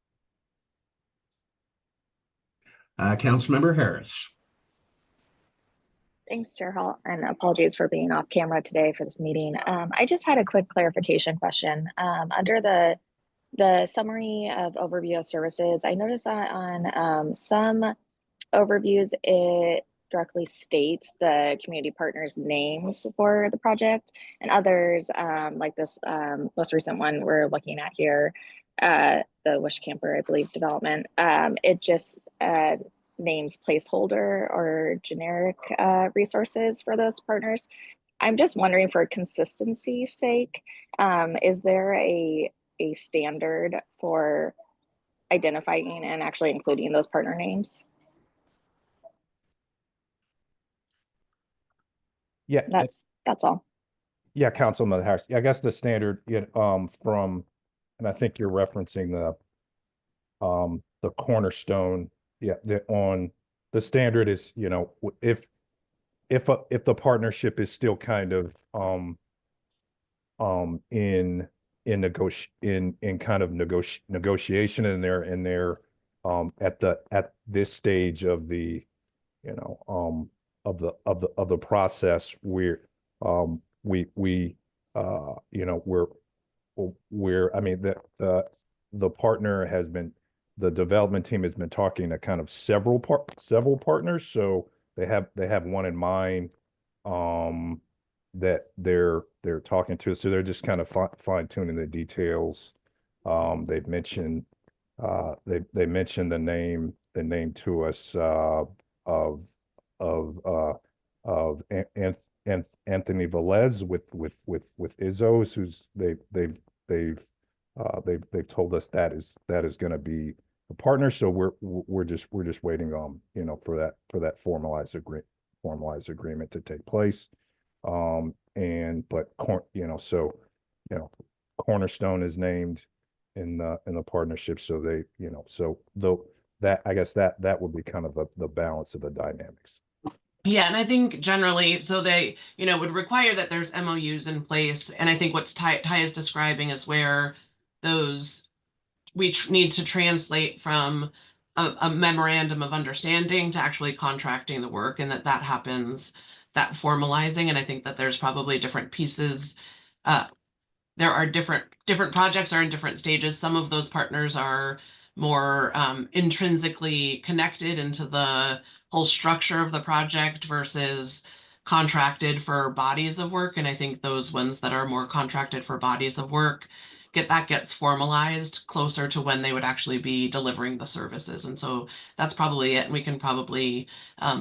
Councilmember Harris. Thanks, Chair Hall, and apologies for being off camera today for this meeting. I just had a quick clarification question. Under the summary of overview of services, I noticed that on some overviews, it directly states the community partners' names for the project, and others, like this most recent one we're looking at here, the Wish Camper, I believe, development, it just names placeholder or generic resources for those partners. I'm just wondering, for consistency's sake, is there a standard for identifying and actually including those partner names? Yeah, that's all. Yeah, Councilman Harris. I guess the standard, from, and I think you're referencing the cornerstone. Yeah, the standard is, if the partnership is still kind of in kind of negotiation, and they're at this stage of the of the process, we're I mean, the partner has been, the development team has been talking to kind of several partners, so they have one in mind. that they're talking to us. So they're just kind of fine tuning the details. They've mentioned they mentioned the name to us of Anthony Velez with Izzo's, who's they've told us that is going to be a partner. So we're just waiting on, you know, for that formalized agreement to take place. Cornerstone is named in the partnership. So they, you know, so though that, I guess that would be kind of the balance of the dynamics. Yeah, and I think generally, so they, you know, would require that there's MOUs in place. And I think what Ty is describing is where those, we need to translate from a memorandum of understanding to actually contracting the work, and that happens, that formalizing. And I think that there's probably different pieces. There are different projects are in different stages. Some of those partners are more intrinsically connected into the whole structure of the project versus contracted for bodies of work. And I think those ones that are more contracted for bodies of work gets formalized closer to when they would actually be delivering the services. And so that's probably it. And we can probably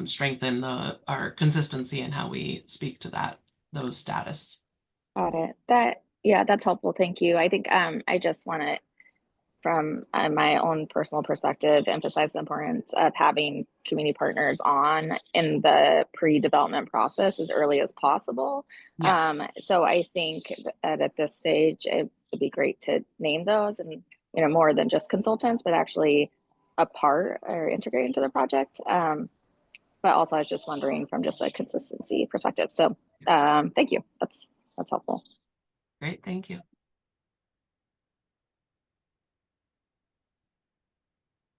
strengthen our consistency in how we speak to those status. Got it. That's helpful. Thank you. I think I just want to, from my own personal perspective, emphasize the importance of having community partners on in the pre-development process as early as possible. Yeah. So I think that at this stage, it would be great to name those, and, you know, more than just consultants, but actually a part or integrate into the project. But also, I was just wondering from just a consistency perspective. So thank you. That's helpful. Great, thank you.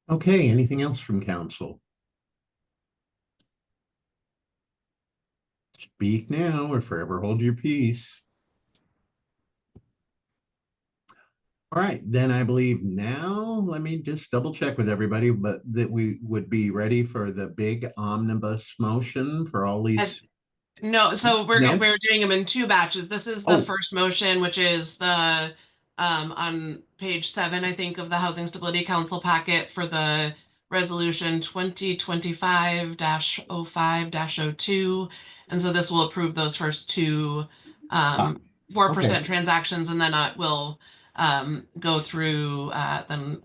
Okay, anything else from council? Speak now or forever hold your peace. All right, then I believe now, let me just double check with everybody, but that we would be ready for the big omnibus motion for all these. No, so we're No? we're doing them in two batches. This is the first motion, which is the on page 7, I think, of the Housing Stability Council packet for the resolution 2025-05-02. And so this will approve those first two 4% transactions, and then we'll go through then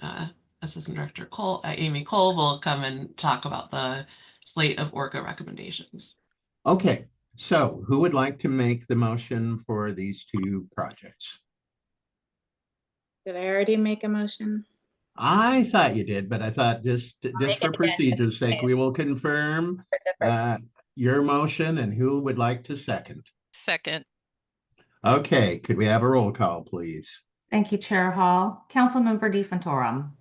Assistant Director Amy Cole will come and talk about the slate of ORCA recommendations. Okay, so who would like to make the motion for these two projects? Did I already make a motion? I thought you did, but I thought just for procedure's sake, we will confirm your motion, and who would like to second? Second. Okay, could we have a roll call, please? Thank you, Chair Hall. Councilmember DeFantorum.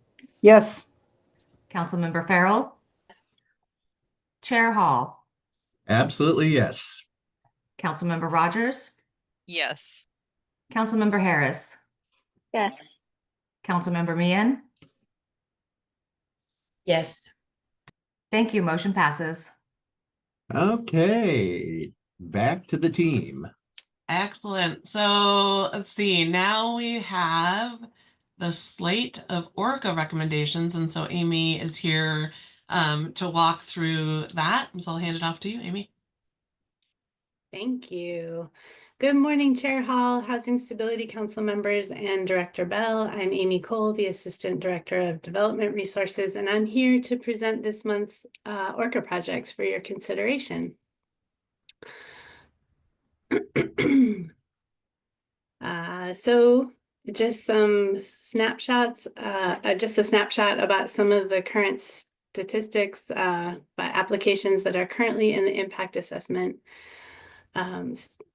Yes. Councilmember Farrell. Chair Hall. Absolutely, yes. Councilmember Rogers. Yes. Councilmember Harris. Yes. Councilmember Meehan. Yes. Thank you. Motion passes. Okay, back to the team. Excellent. So let's see. Now we have the slate of ORCA recommendations. And so Amy is here to walk through that. So I'll hand it off to you, Amy. Thank you. Good morning, Chair Hall, Housing Stability Council members, and Director Bell. I'm Amy Cole, the Assistant Director of Development Resources, and I'm here to present this month's ORCA projects for your consideration. So just some snapshots, just a snapshot about some of the current statistics by applications that are currently in the impact assessment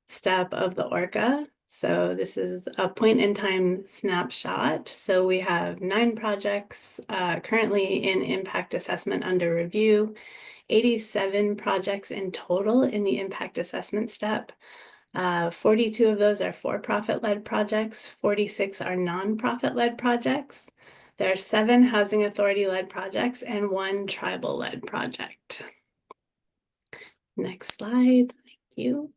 step of the ORCA. So this is a point in time snapshot. So we have 9 projects currently in impact assessment under review, 87 projects in total in the impact assessment step. 42 of those are for-profit led projects, 46 are non-profit led projects. There are 7 housing authority led projects and 1 tribal led project. Next slide, thank you.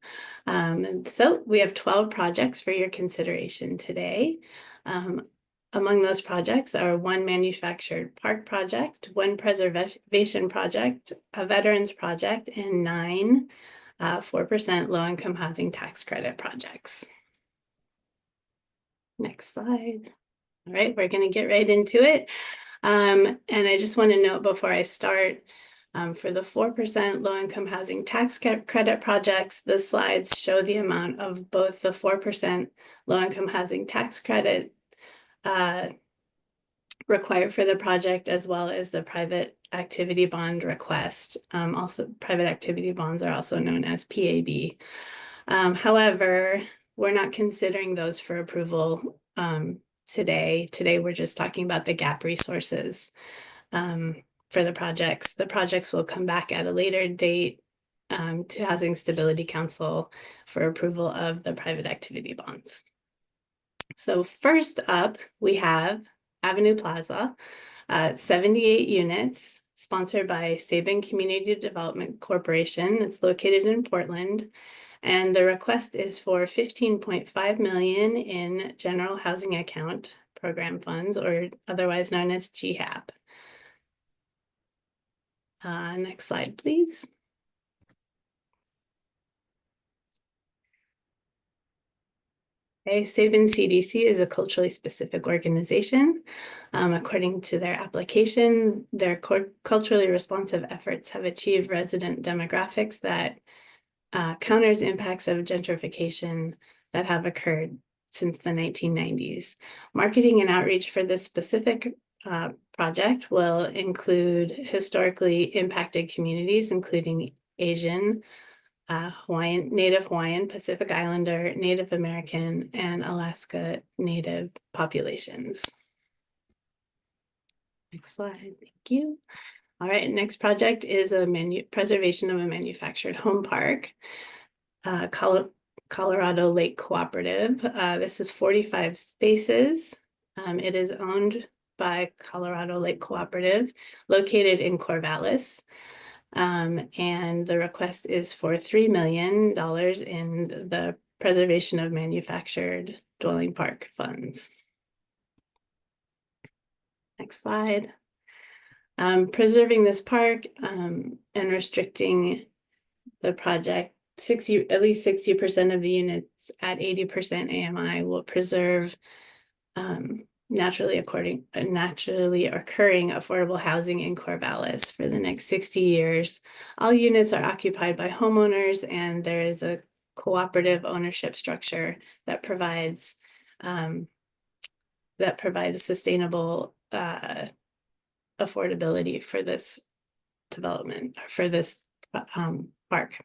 And so we have 12 projects for your consideration today. Among those projects are one manufactured park project, one preservation project, a veterans project, and 9 4% low-income housing tax credit projects. Next slide. All right, we're going to get right into it. And I just want to note before I start, for the 4% low-income housing tax credit projects, the slides show the amount of both the 4% low-income housing tax credit required for the project, as well as the private activity bond request. Also, private activity bonds are also known as PAB. However, we're not considering those for approval today. Today, we're just talking about the gap resources for the projects. The projects will come back at a later date to Housing Stability Council for approval of the private activity bonds. So first up, we have Avenue Plaza, 78 units, sponsored by Sabin Community Development Corporation. It's located in Portland. And the request is for $15.5 million in General Housing Account Program funds, or otherwise known as GHAP. Next slide, please. Okay, Sabin CDC is a culturally specific organization. According to their application, their culturally responsive efforts have achieved resident demographics that counters impacts of gentrification that have occurred since the 1990s. Marketing and outreach for this specific project will include historically impacted communities, including Asian, Hawaiian, Native Hawaiian, Pacific Islander, Native American, and Alaska Native populations. Next slide, thank you. All right, next project is a preservation of a manufactured home park, Colorado Lake Cooperative. This is 45 spaces. It is owned by Colorado Lake Cooperative, located in Corvallis. And the request is for $3 million in the preservation of manufactured dwelling park funds. Next slide. Preserving this park and restricting the project, at least 60% of the units at 80% AMI will preserve naturally occurring affordable housing in Corvallis for the next 60 years. All units are occupied by homeowners, and there is a cooperative ownership structure that provides sustainable affordability for this development, for this park.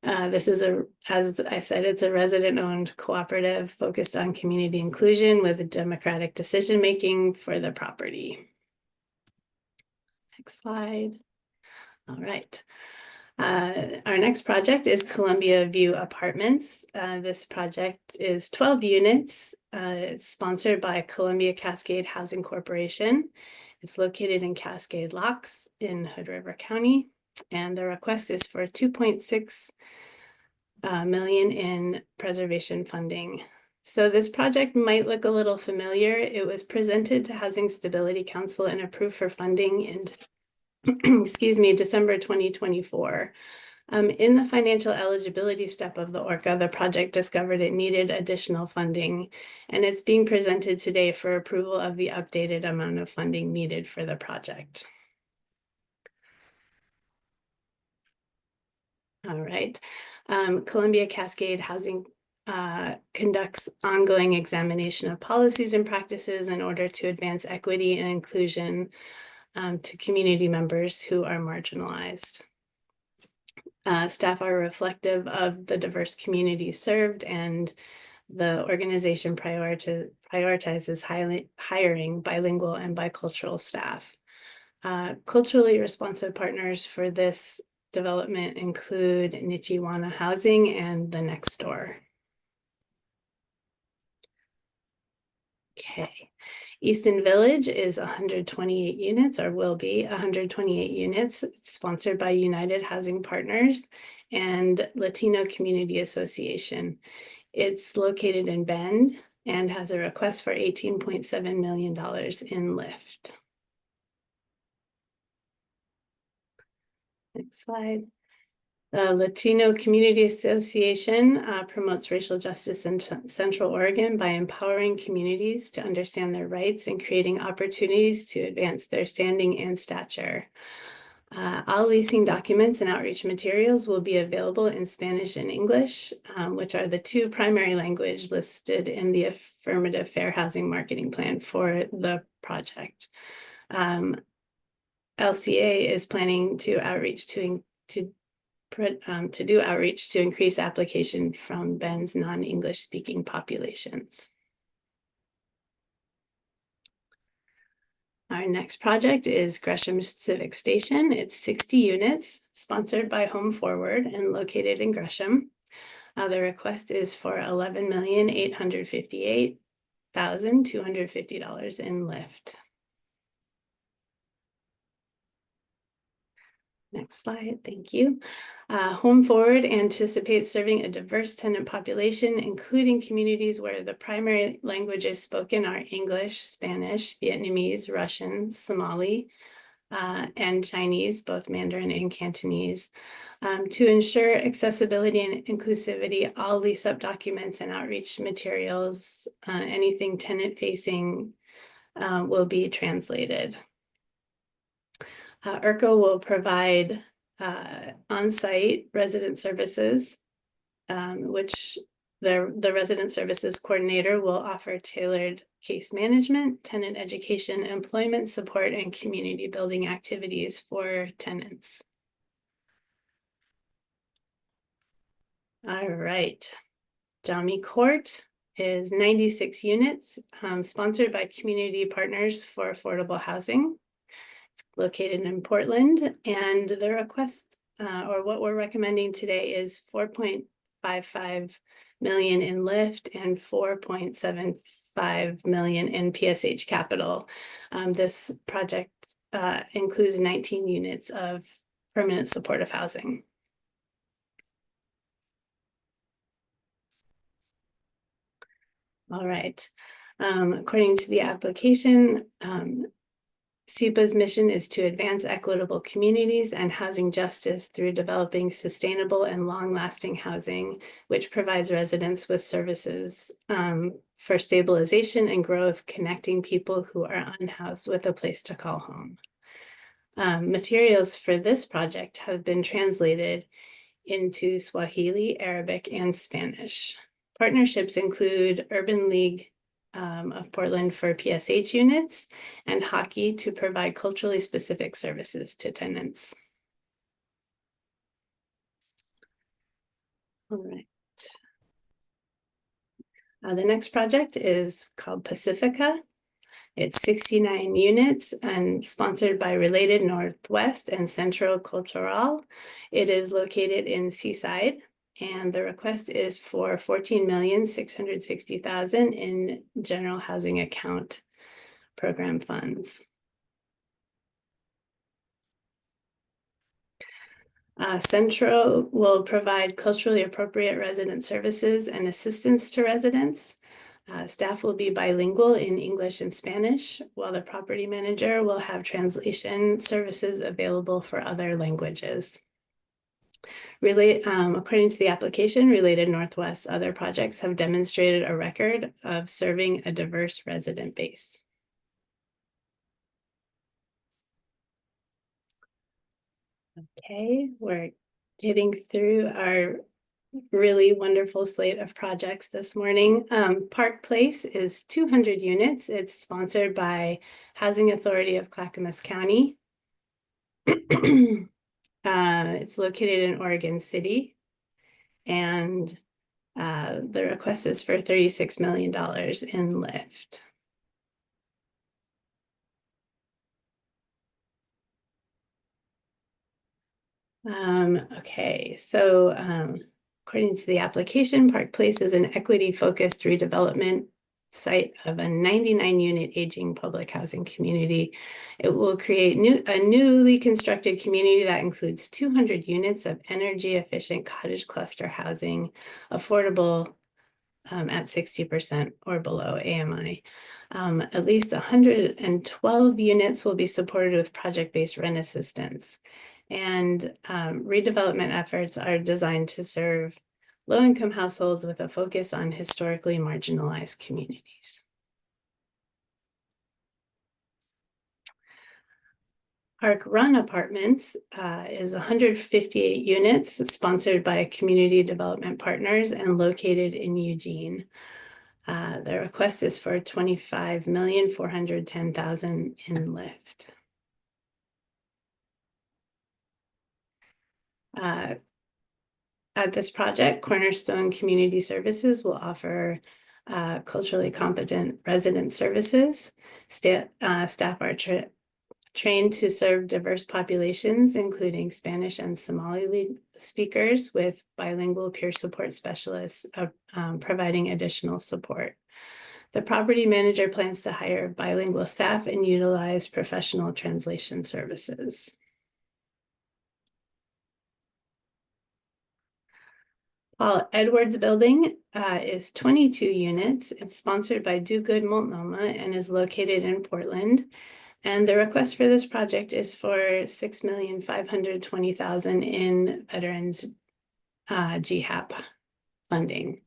This is as I said, it's a resident-owned cooperative focused on community inclusion with democratic decision-making for the property. Next slide. All right. Our next project is Columbia View Apartments. This project is 12 units. It's sponsored by Columbia Cascade Housing Corporation. It's located in Cascade Locks in Hood River County. And the request is for $2.6 million in preservation funding. So this project might look a little familiar. It was presented to Housing Stability Council and approved for funding in December 2024. In the financial eligibility step of the ORCA, the project discovered it needed additional funding, and it's being presented today for approval of the updated amount of funding needed for the project. All right. Columbia Cascade Housing conducts ongoing examination of policies and practices in order to advance equity and inclusion to community members who are marginalized. Staff are reflective of the diverse communities served, and the organization prioritizes hiring bilingual and bicultural staff. Culturally responsive partners for this development include Nichiwana Housing and The Next Door. Okay. Easton Village is 128 units, or will be 128 units. It's sponsored by United Housing Partners, and Latino Community Association. It's located in Bend and has a request for $18.7 million in lift. Next slide. The Latino Community Association promotes racial justice in Central Oregon by empowering communities to understand their rights and creating opportunities to advance their standing and stature. All leasing documents and outreach materials will be available in Spanish and English, which are the two primary languages listed in the Affirmative Fair Housing Marketing Plan for the project. LCA is planning to do outreach to increase application from Bend's non-English speaking populations. Our next project is Gresham Civic Station. It's 60 units, sponsored by Home Forward and located in Gresham. The request is for $11,858,250 in lift. Next slide, thank you. Home Forward anticipates serving a diverse tenant population, including communities where the primary languages spoken are English, Spanish, Vietnamese, Russian, Somali, and Chinese, both Mandarin and Cantonese. To ensure accessibility and inclusivity, all lease-up documents and outreach materials, anything tenant-facing, will be translated. ERCO will provide on-site resident services, which the resident services coordinator will offer tailored case management, tenant education, employment support, and community building activities for tenants. All right, Jami Court is 96 units, sponsored by Community Partners for Affordable Housing. It's located in Portland, and the request or what we're recommending today is $4.55 million in lift and $4.75 million in PSH capital. This project includes 19 units of permanent supportive housing. All right, according to the application, SEPA's mission is to advance equitable communities and housing justice through developing sustainable and long-lasting housing, which provides residents with services for stabilization and growth, connecting people who are unhoused with a place to call home. Materials for this project have been translated into Swahili, Arabic, and Spanish. Partnerships include Urban League of Portland for PSH units and Hockey to provide culturally specific services to tenants. All right. The next project is called Pacifica. It's 69 units and sponsored by Related Northwest and Centro Cultural. It is located in Seaside. And the request is for $14,660,000 in general housing account program funds. Centro will provide culturally appropriate resident services and assistance to residents. Staff will be bilingual in English and Spanish, while the property manager will have translation services available for other languages. According to the application, Related Northwest other projects have demonstrated a record of serving a diverse resident base. Okay, we're getting through our really wonderful slate of projects this morning. Park Place is 200 units. It's sponsored by Housing Authority of Clackamas County. It's located in Oregon City, and the request is for $36 million in lift. Okay, so according to the application, Park Place is an equity-focused redevelopment site of a 99-unit aging public housing community. It will create a newly constructed community that includes 200 units of energy-efficient cottage cluster housing, affordable at 60% or below AMI. At least 112 units will be supported with project-based rent assistance. And redevelopment efforts are designed to serve low-income households with a focus on historically marginalized communities. Park Run Apartments is 158 units sponsored by Community Development Partners and located in Eugene. The request is for $25,410,000 in lift. At this project, Cornerstone Community Services will offer culturally competent resident services. Staff are trained to serve diverse populations, including Spanish and Somali speakers, with bilingual peer support specialists providing additional support. The property manager plans to hire bilingual staff and utilize professional translation services. Paul Edwards Building is 22 units. It's sponsored by Do Good Multnomah and is located in Portland. And the request for this project is for $6,520,000 in Veterans GHAP funding.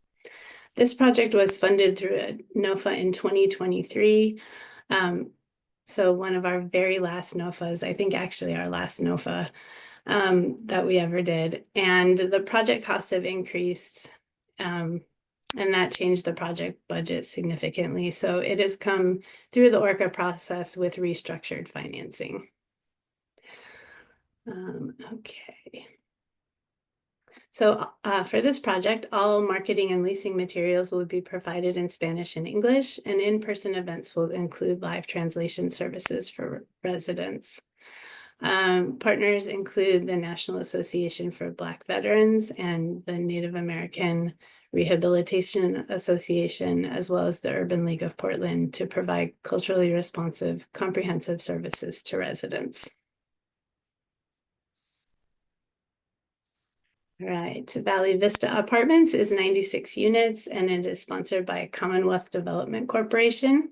This project was funded through a NOFA in 2023. So one of our very last NOFAs, I think actually our last NOFA that we ever did. And the project costs have increased and that changed the project budget significantly. So it has come through the ORCA process with restructured financing. Okay. So for this project, all marketing and leasing materials will be provided in Spanish and English, and in-person events will include live translation services for residents. Partners include the National Association for Black Veterans and the Native American Rehabilitation Association, as well as the Urban League of Portland, to provide culturally responsive, comprehensive services to residents. All right, Valley Vista Apartments is 96 units and it is sponsored by Commonwealth Development Corporation.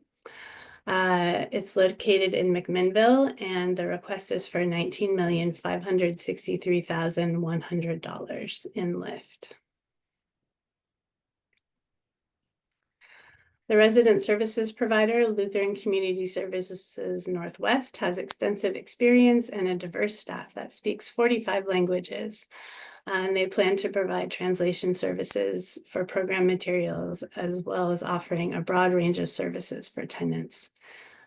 It's located in McMinnville and the request is for $19,563,100 in lift. The resident services provider, Lutheran Community Services Northwest, has extensive experience and a diverse staff that speaks 45 languages. And they plan to provide translation services for program materials, as well as offering a broad range of services for tenants.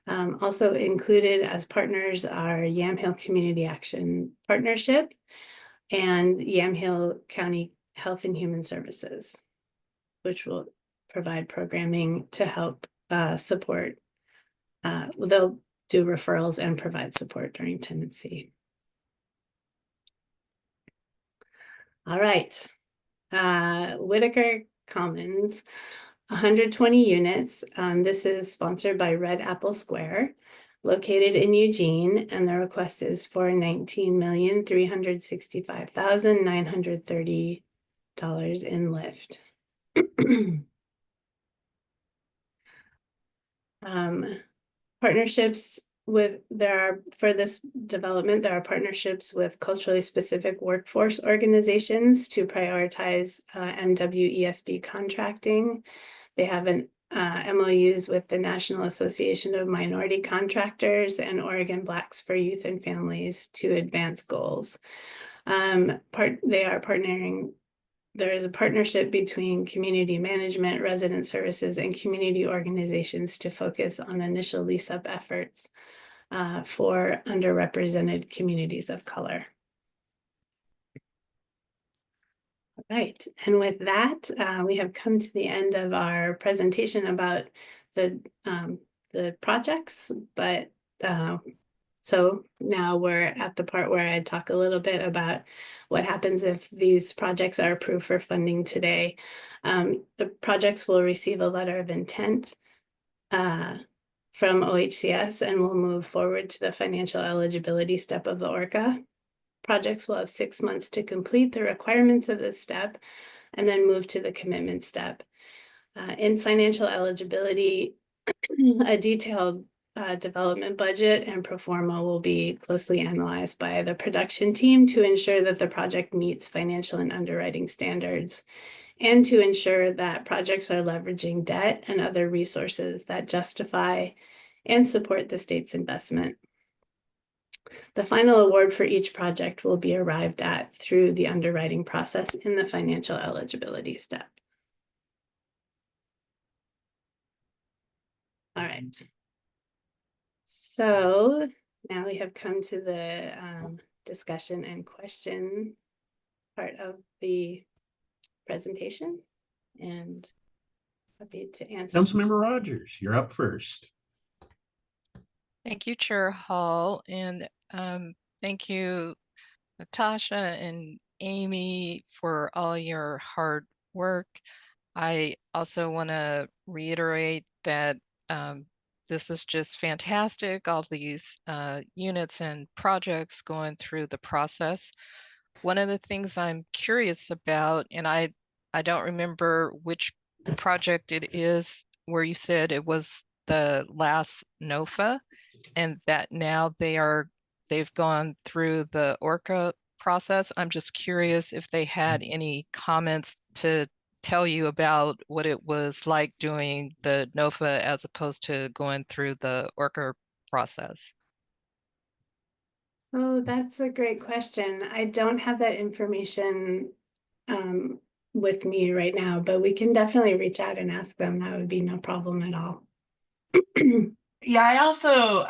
Also included as partners are Yamhill Community Action Partnership and Yamhill County Health and Human Services, which will provide programming to help support. They'll do referrals and provide support during tenancy. All right, Whitaker Commons, 120 units. This is sponsored by Red Apple Square, located in Eugene, and the request is for $19,365,930 in lift. Partnerships with for this development, there are partnerships with culturally specific workforce organizations to prioritize MWESB contracting. They have an MOUs with the National Association of Minority Contractors and Oregon Blacks for Youth and Families to advance goals. They are partnering. There is a partnership between community management, resident services, and community organizations to focus on initial lease-up efforts for underrepresented communities of color. All right, and with that, we have come to the end of our presentation about the projects, but so now we're at the part where I talk a little bit about what happens if these projects are approved for funding today. The projects will receive a letter of intent from OHCS, and we'll move forward to the financial eligibility step of the ORCA. Projects will have 6 months to complete the requirements of this step and then move to the commitment step. In financial eligibility, a detailed development budget and pro forma will be closely analyzed by the production team to ensure that the project meets financial and underwriting standards, and to ensure that projects are leveraging debt and other resources that justify and support the state's investment. The final award for each project will be arrived at through the underwriting process in the financial eligibility step. All right. So now we have come to the discussion and question part of the presentation, and happy to answer. Councilmember Rogers, you're up first. Thank you, Chair Hall, and thank you, Natasha and Amy, for all your hard work. I also want to reiterate that this is just fantastic, all these units and projects going through the process. One of the things I'm curious about, and I don't remember which project it is where you said it was the last NOFA, and that now they've gone through the ORCA process. I'm just curious if they had any comments to tell you about what it was like doing the NOFA as opposed to going through the ORCA process. Oh, that's a great question. I don't have that information with me right now, but we can definitely reach out and ask them. That would be no problem at all. Yeah, I also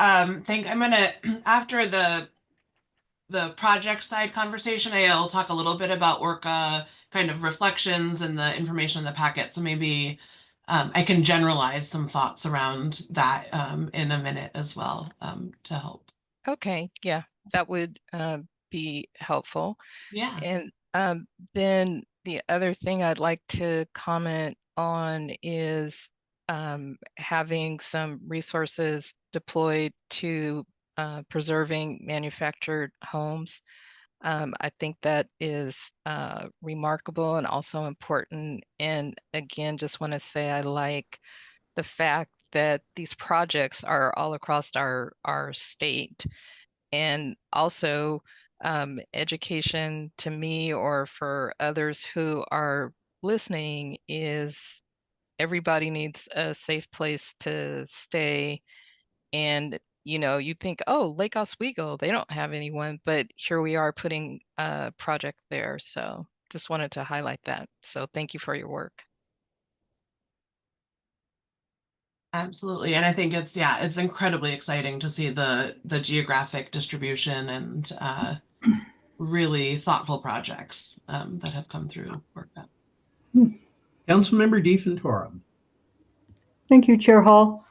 think I'm gonna, after the project side conversation, I'll talk a little bit about ORCA kind of reflections and the information in the packet. So maybe I can generalize some thoughts around that in a minute as well to help. Okay, yeah, that would be helpful. Yeah. And then the other thing I'd like to comment on is having some resources deployed to preserving manufactured homes. I think that is remarkable and also important. And again, just want to say I like the fact that these projects are all across our state. And also education to me or for others who are listening is everybody needs a safe place to stay. And you think, oh, Lake Oswego, they don't have anyone, but here we are putting a project there. So just wanted to highlight that. So thank you for your work. Absolutely. And I think it's incredibly exciting to see the geographic distribution and really thoughtful projects that have come through ORCA. Councilmember DeFontorum. Thank you, Chair Hall.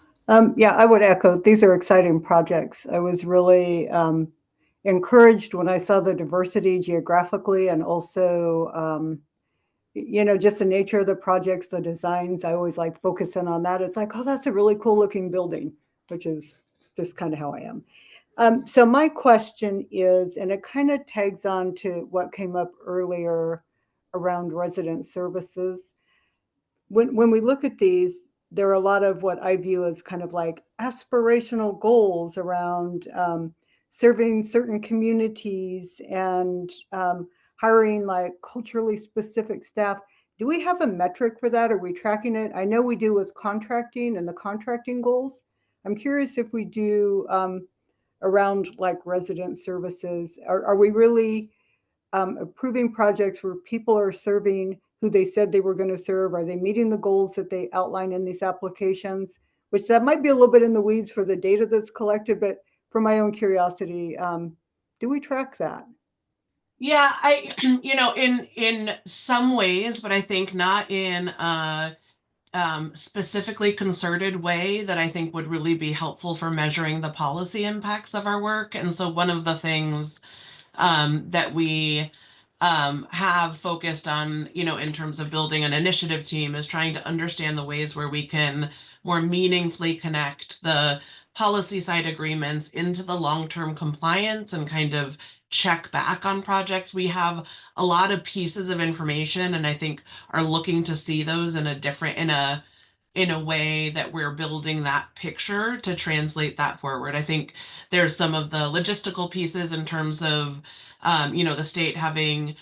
Yeah, I would echo, these are exciting projects. I was really encouraged when I saw the diversity geographically and also, just the nature of the projects, the designs. I always like focusing on that. It's like, oh, that's a really cool looking building, which is just kind of how I am. So my question is, and it kind of tags on to what came up earlier around resident services. When we look at these, there are a lot of what I view as kind of like aspirational goals around serving certain communities and hiring like culturally specific staff. Do we have a metric for that? Are we tracking it? I know we do with contracting and the contracting goals. I'm curious if we do around like resident services. Are we really approving projects where people are serving who they said they were going to serve? Are they meeting the goals that they outline in these applications? Which that might be a little bit in the weeds for the data that's collected, but for my own curiosity, do we track that? Yeah, in some ways, but I think not in a specifically concerted way that I think would really be helpful for measuring the policy impacts of our work. And so one of the things that we have focused on, in terms of building an initiative team, is trying to understand the ways where we can more meaningfully connect the policy side agreements into the long-term compliance and kind of check back on projects. We have a lot of pieces of information, and I think are looking to see those in a way that we're building that picture to translate that forward. I think there's some of the logistical pieces in terms of, the state having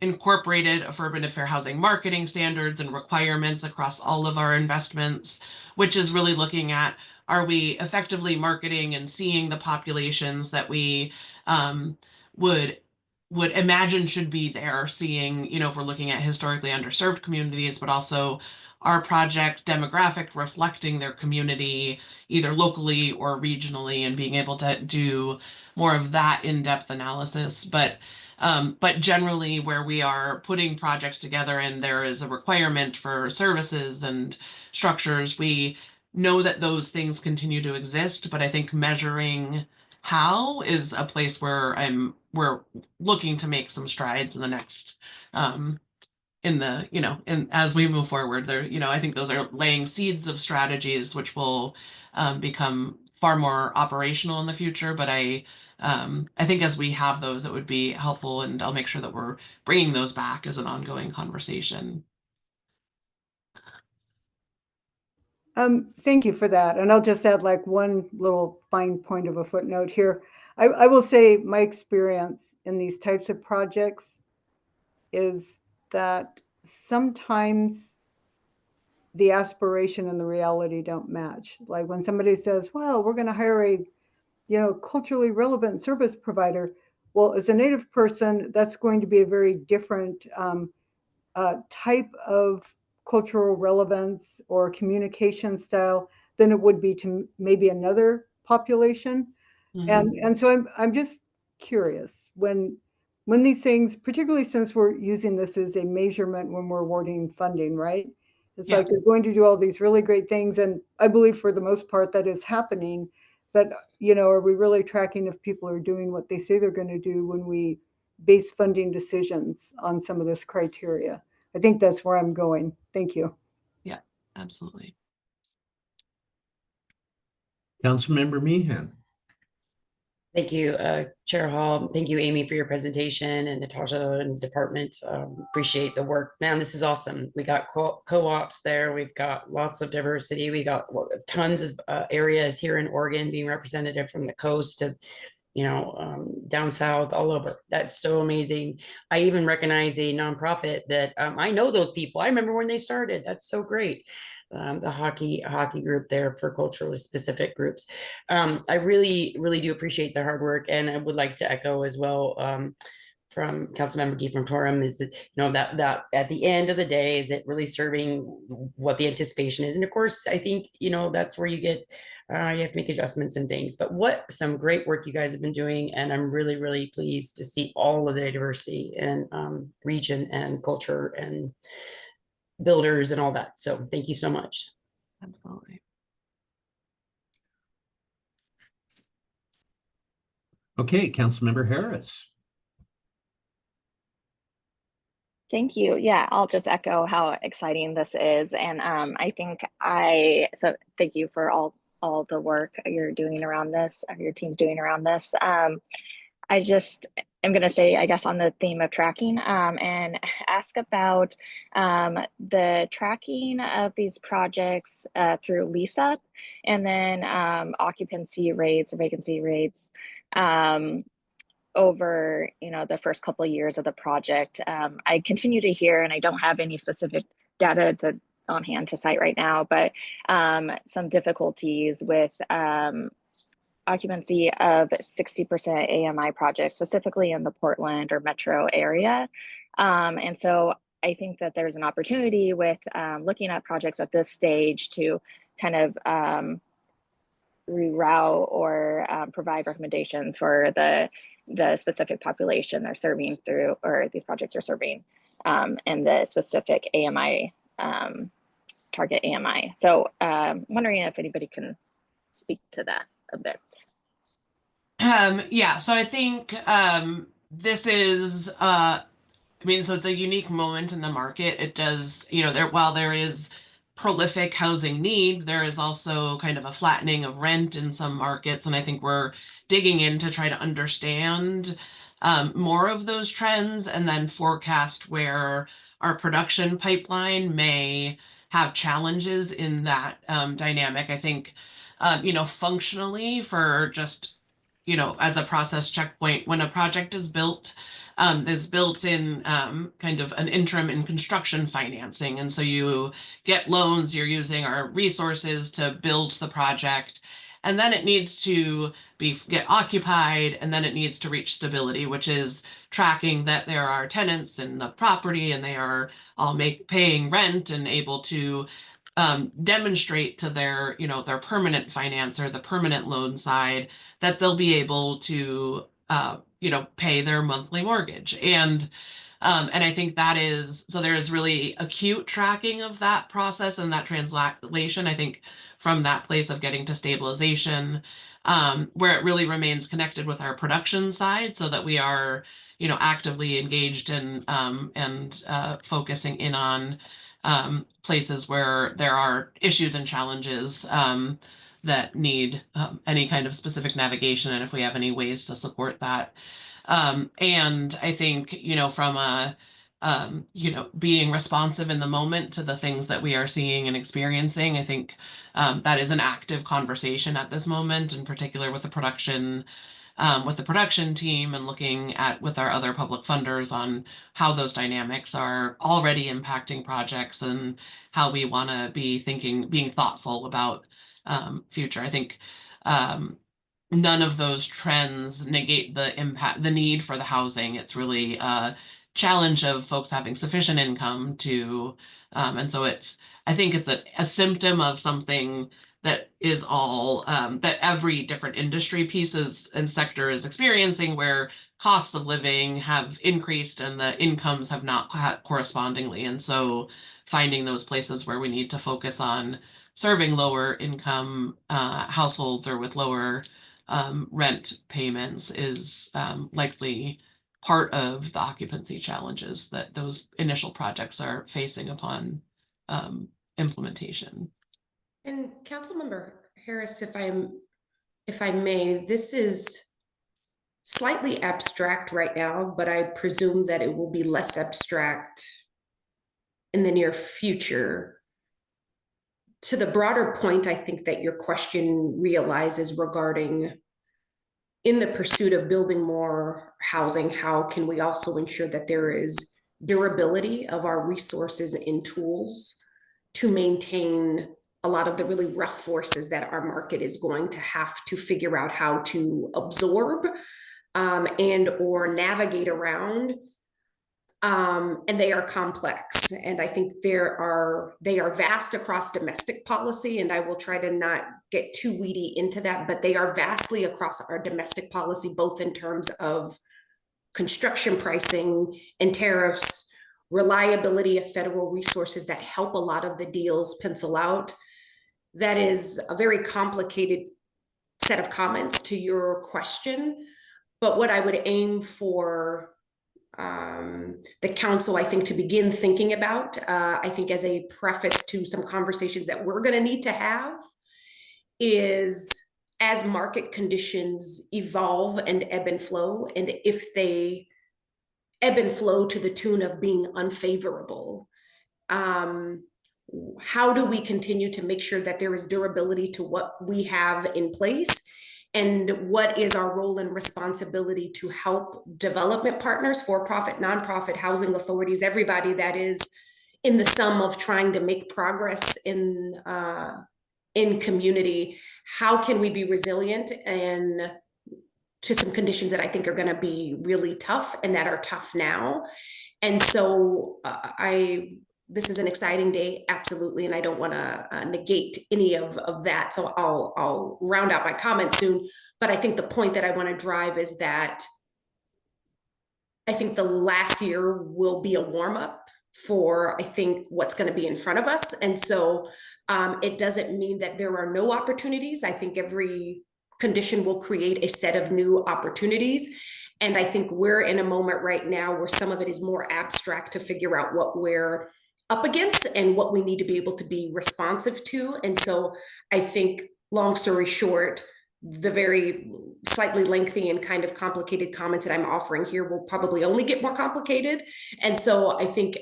incorporated affirmative fair housing marketing standards and requirements across all of our investments, which is really looking at, are we effectively marketing and seeing the populations that we would imagine should be there, seeing, if we're looking at historically underserved communities, but also our project demographic reflecting their community, either locally or regionally, and being able to do more of that in-depth analysis. But generally, where we are putting projects together and there is a requirement for services and structures, we know that those things continue to exist, but I think measuring how is a place where we're looking to make some strides in the next and as we move forward there, I think those are laying seeds of strategies which will become far more operational in the future. But I think as we have those, it would be helpful, and I'll make sure that we're bringing those back as an ongoing conversation. Thank you for that. And I'll just add like one little fine point of a footnote here. I will say my experience in these types of projects is that sometimes the aspiration and the reality don't match. Like when somebody says, well, we're going to hire a, culturally relevant service provider. Well, as a Native person, that's going to be a very different type of cultural relevance or communication style than it would be to maybe another population. Mm-hmm. And so I'm just curious when these things, particularly since we're using this as a measurement when we're awarding funding, right? It's like they're going to do all these really great things. And I believe for the most part that is happening. But, are we really tracking if people are doing what they say they're going to do when we base funding decisions on some of this criteria? I think that's where I'm going. Thank you. Yeah, absolutely. Councilmember Meehan. Thank you, Chair Hall. Thank you, Amy, for your presentation, and Natasha and department. Appreciate the work. Man, this is awesome. We got co-ops there. We've got lots of diversity. We got tons of areas here in Oregon being represented, from the coast to, down south, all over. That's so amazing. I even recognize a nonprofit that I know those people. I remember when they started. That's so great. The hockey group there for culturally specific groups. I really, really do appreciate the hard work, and I would like to echo as well from Councilmember DeFrontorum is that, that at the end of the day, is it really serving what the anticipation is? And of course, I think that's where you get you have to make adjustments and things. But what some great work you guys have been doing, and I'm really, really pleased to see all of the diversity in region and culture and builders and all that. So thank you so much. Absolutely. Okay, Councilmember Harris. Thank you. Yeah, I'll just echo how exciting this is. And so thank you for all the work you're doing around this, or your team's doing around this. I just am going to say, I guess, on the theme of tracking, and ask about the tracking of these projects through lease-up, and then occupancy rates or vacancy rates over the first couple of years of the project. I continue to hear, and I don't have any specific data on hand to cite right now, but some difficulties with occupancy of 60% AMI projects, specifically in the Portland or metro area. And so I think that there's an opportunity with looking at projects at this stage to kind of reroute or provide recommendations for the specific population they're serving through, or these projects are serving, and the specific AMI, target AMI. So wondering if anybody can speak to that a bit. Yeah, so I think this is I mean, so it's a unique moment in the market. It does, while there is prolific housing need, there is also kind of a flattening of rent in some markets. And I think we're digging in to try to understand more of those trends and then forecast where our production pipeline may have challenges in that dynamic. I think, functionally for just, as a process checkpoint, when a project is built, there's built in kind of an interim in construction financing. And so you get loans, you're using our resources to build the project. And then it needs to get occupied, and then it needs to reach stability, which is tracking that there are tenants in the property and they are all paying rent and able to demonstrate to their, their permanent financer, the permanent loan side, that they'll be able to, pay their monthly mortgage. And I think that is, so there is really acute tracking of that process and that translation, I think, from that place of getting to stabilization, where it really remains connected with our production side so that we are, actively engaged in and focusing in on places where there are issues and challenges that need any kind of specific navigation, and if we have any ways to support that. And I think, from a, being responsive in the moment to the things that we are seeing and experiencing, I think that is an active conversation at this moment, in particular with the production team, and looking at with our other public funders on how those dynamics are already impacting projects and how we want to be being thoughtful about future. I think none of those trends negate the need for the housing. It's really a challenge of folks having sufficient income to, and so I think it's a symptom of something that is all, that every different industry pieces and sector is experiencing, where costs of living have increased and the incomes have not correspondingly. And so finding those places where we need to focus on serving lower income households or with lower rent payments is likely part of the occupancy challenges that those initial projects are facing upon implementation. And Councilmember Harris, if I may, this is slightly abstract right now, but I presume that it will be less abstract in the near future. To the broader point, I think that your question realizes regarding, in the pursuit of building more housing, how can we also ensure that there is durability of our resources and tools to maintain a lot of the really rough forces that our market is going to have to figure out how to absorb and or navigate around. And they are complex, and I think they are vast across domestic policy, and I will try to not get too weedy into that, but they are vastly across our domestic policy, both in terms of construction pricing and tariffs, reliability of federal resources that help a lot of the deals pencil out. That is a very complicated set of comments to your question, but what I would aim for the council, I think, to begin thinking about, I think as a preface to some conversations that we're going to need to have, is as market conditions evolve and ebb and flow, and if they ebb and flow to the tune of being unfavorable, how do we continue to make sure that there is durability to what we have in place? And what is our role and responsibility to help development partners, for-profit, nonprofit, housing authorities, everybody that is in the sum of trying to make progress in community? How can we be resilient and to some conditions that I think are going to be really tough and that are tough now? And so this is an exciting day, absolutely, and I don't want to negate any of that. So I'll round out my comment soon. But I think the point that I want to drive is that I think the last year will be a warm-up for, I think, what's going to be in front of us. And so it doesn't mean that there are no opportunities. I think every condition will create a set of new opportunities. And I think we're in a moment right now where some of it is more abstract to figure out what we're up against and what we need to be able to be responsive to. And so I think, long story short, the very slightly lengthy and kind of complicated comments that I'm offering here will probably only get more complicated. And so I think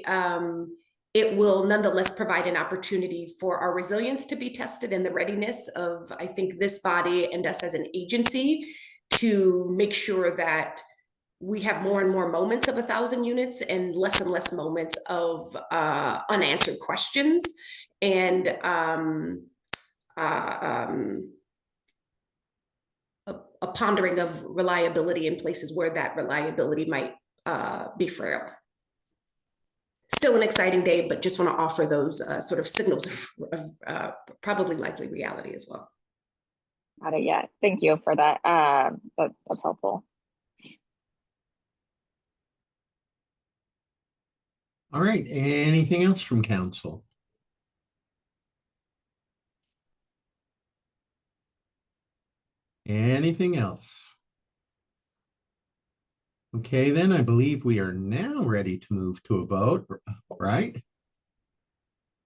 it will nonetheless provide an opportunity for our resilience to be tested and the readiness of, I think, this body and us as an agency to make sure that we have more and more moments of 1,000 units and less moments of unanswered questions and a pondering of reliability in places where that reliability might be frail. Still an exciting day, but just want to offer those sort of signals of probably likely reality as well. Got it. Yeah. Thank you for that. That's helpful. All right, anything else from council? Anything else? Okay, then I believe we are now ready to move to a vote, right?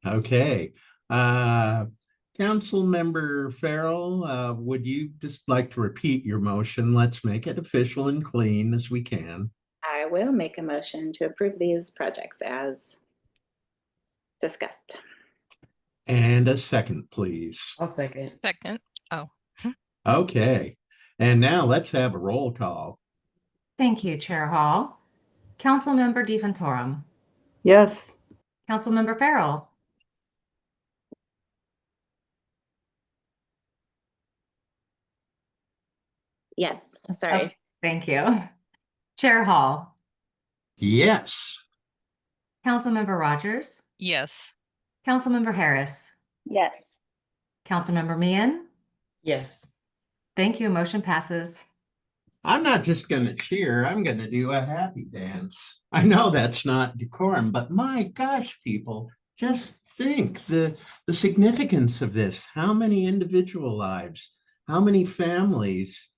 Okay. Council Member Farrell, would you just like to repeat your motion? Let's make it official and clean as we can. I will make a motion to approve these projects as discussed. And a second, please. I'll second. Second. Oh. Okay, and now let's have a roll call. Thank you, Chair Hall. Councilmember DeFantorum. Yes. Councilmember Farrell. Yes, sorry. Oh, thank you. Chair Hall. Yes. Councilmember Rogers. Yes. Councilmember Harris. Yes. Councilmember Meehan. Yes. Thank you. Motion passes. I'm not just going to cheer, I'm going to do a happy dance. I know that's not decorum, but my gosh, people, just think the significance of this. How many individual lives, how many families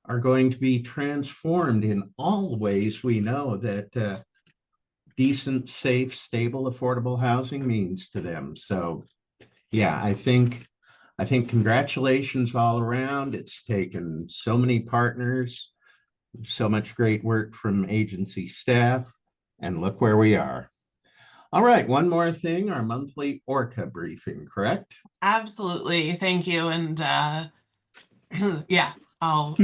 are going to be transformed in all the ways we know that decent, safe, stable, affordable housing means to them. So yeah, I think congratulations all around. It's taken so many partners, so much great work from agency staff, and look where we are. All right, one more thing, our monthly ORCA briefing, correct? Absolutely. Thank you. And yeah, of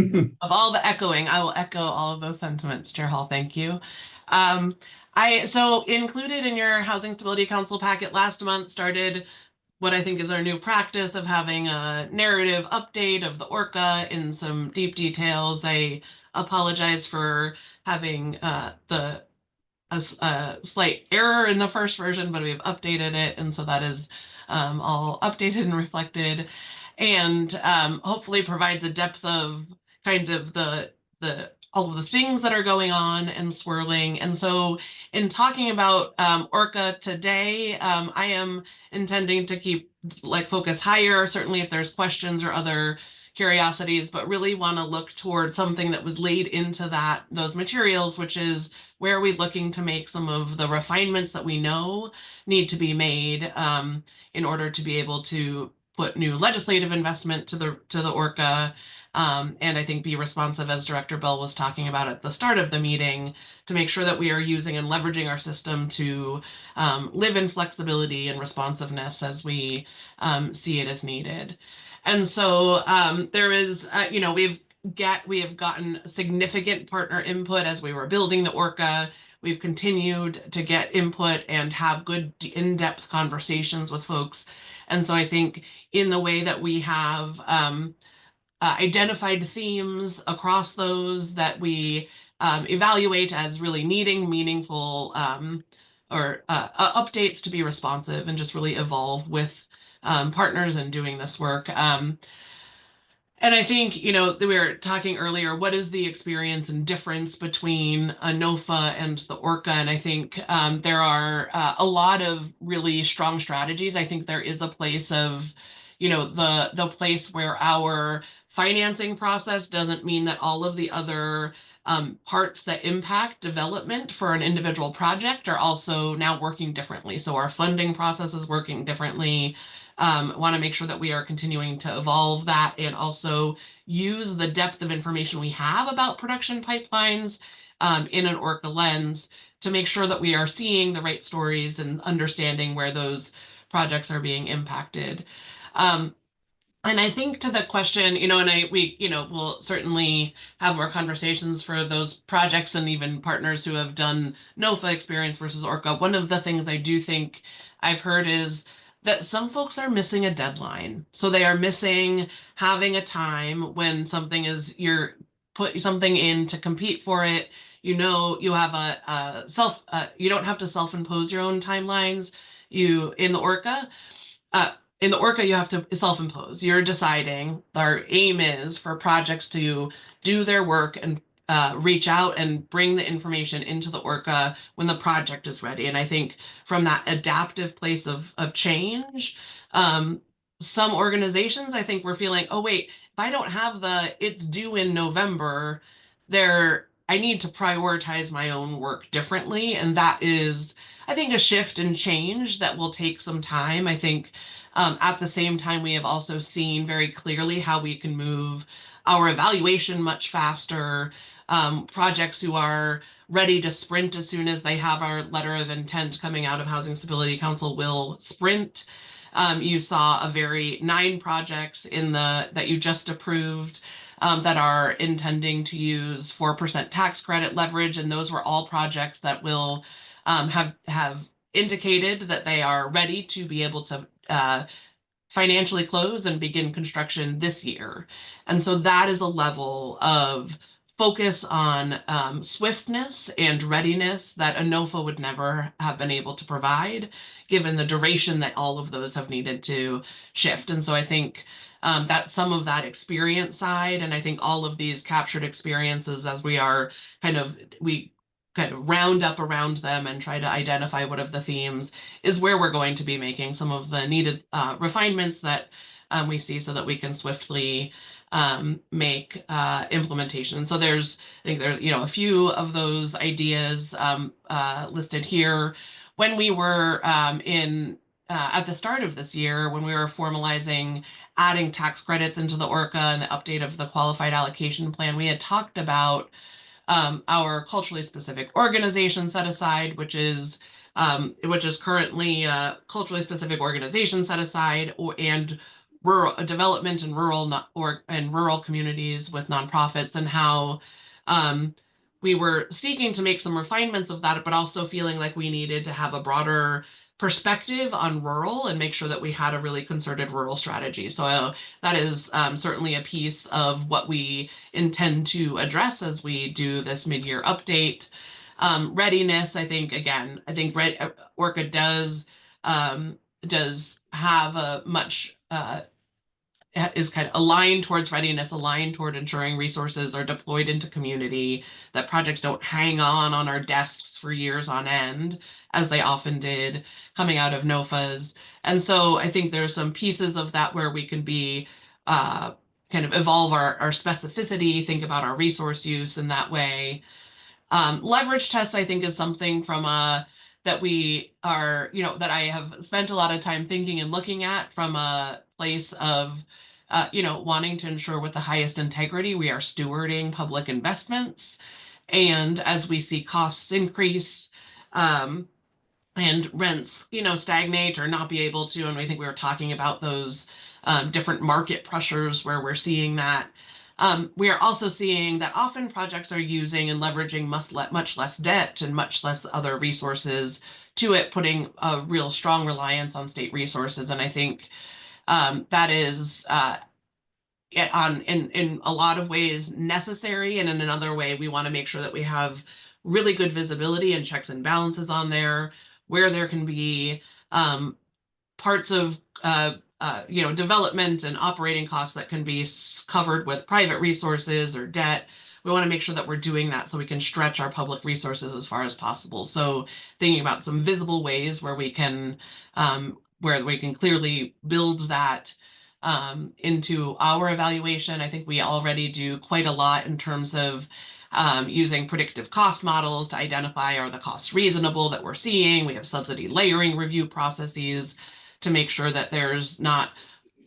all the echoing, I will echo all of those sentiments, Chair Hall. Thank you. So included in your Housing Stability Council packet last month started what I think is our new practice of having a narrative update of the ORCA in some deep details. I apologize for having a slight error in the first version, but we've updated it, and so that is all updated and reflected, and hopefully provides a depth of kind of the all of the things that are going on and swirling. And so in talking about ORCA today, I am intending to keep focus higher, certainly if there's questions or other curiosities, but really want to look toward something that was laid into those materials, which is where are we looking to make some of the refinements that we know need to be made in order to be able to put new legislative investment to the ORCA, and I think be responsive, as Director Bell was talking about at the start of the meeting, to make sure that we are using and leveraging our system to live in flexibility and responsiveness as we see it as needed. And so there is, we have gotten significant partner input as we were building the ORCA. We've continued to get input and have good in-depth conversations with folks. And so I think in the way that we have identified themes across those that we evaluate as really needing meaningful updates to be responsive and just really evolve with partners and doing this work. And I think, we were talking earlier, what is the experience and difference between a NOFA and the ORCA? And I think there are a lot of really strong strategies. I think there is a place of, the place where our financing process doesn't mean that all of the other parts that impact development for an individual project are also now working differently. So our funding process is working differently. Want to make sure that we are continuing to evolve that and also use the depth of information we have about production pipelines in an ORCA lens to make sure that we are seeing the right stories and understanding where those projects are being impacted. And I think to the question, we'll certainly have more conversations for those projects and even partners who have done NOFA experience versus ORCA. One of the things I do think I've heard is that some folks are missing a deadline. So they are missing having a time when you're put something in to compete for it. You have you don't have to self-impose your own timelines. In the ORCA, you have to self-impose. You're deciding, our aim is for projects to do their work and reach out and bring the information into the ORCA when the project is ready. And I think from that adaptive place of change, some organizations, I think, we're feeling, oh, wait, if I don't have it's due in November, I need to prioritize my own work differently. And that is, I think, a shift and change that will take some time. I think at the same time, we have also seen very clearly how we can move our evaluation much faster. Projects who are ready to sprint as soon as they have our letter of intent coming out of Housing Stability Council will sprint. You saw 9 projects that you just approved that are intending to use 4% tax credit leverage, and those were all projects that will have indicated that they are ready to be able to financially close and begin construction this year. And so that is a level of focus on swiftness and readiness that a NOFA would never have been able to provide, given the duration that all of those have needed to shift. And so I think that's some of that experience side. And I think all of these captured experiences, as we kind of round up around them and try to identify what of the themes is where we're going to be making some of the needed refinements that we see so that we can swiftly make implementation. So I think there's a few of those ideas listed here. When we were at the start of this year, when we were formalizing adding tax credits into the ORCA and the update of the qualified allocation plan, we had talked about our culturally specific organization set aside, which is currently a culturally specific organization set aside, and rural development and rural communities with nonprofits, and how we were seeking to make some refinements of that, but also feeling like we needed to have a broader perspective on rural and make sure that we had a really concerted rural strategy. So that is certainly a piece of what we intend to address as we do this mid-year update. Readiness, I think ORCA does have a much is kind of aligned towards readiness, aligned toward ensuring resources are deployed into community, that projects don't hang on our desks for years on end, as they often did coming out of NOFAs. And so I think there's some pieces of that where we can be kind of evolve our specificity, think about our resource use in that way. Leverage tests, I think, is something that we are, that I have spent a lot of time thinking and looking at from a place of, wanting to ensure with the highest integrity we are stewarding public investments. And as we see costs increase and rents, stagnate or not be able to, and I think we were talking about those different market pressures where we're seeing that. We are also seeing that often projects are using and leveraging much less debt and much less other resources to it, putting a real strong reliance on state resources. And I think that is in a lot of ways necessary. And in another way, we want to make sure that we have really good visibility and checks and balances on there, where there can be parts of development and operating costs that can be covered with private resources or debt. We want to make sure that we're doing that so we can stretch our public resources as far as possible. So thinking about some visible ways where we can clearly build that into our evaluation. I think we already do quite a lot in terms of using predictive cost models to identify, are the costs reasonable that we're seeing? We have subsidy layering review processes to make sure that there's not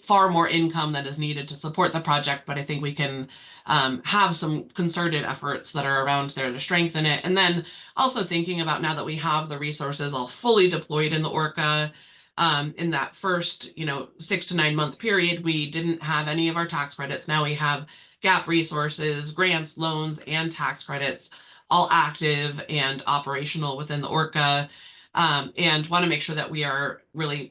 far more income that is needed to support the project, but I think we can have some concerted efforts that are around there to strengthen it. And then also thinking about, now that we have the resources all fully deployed in the ORCA, in that first 6 to 9 month period, we didn't have any of our tax credits. Now we have GAP resources, grants, loans, and tax credits all active and operational within the ORCA, and want to make sure that we are really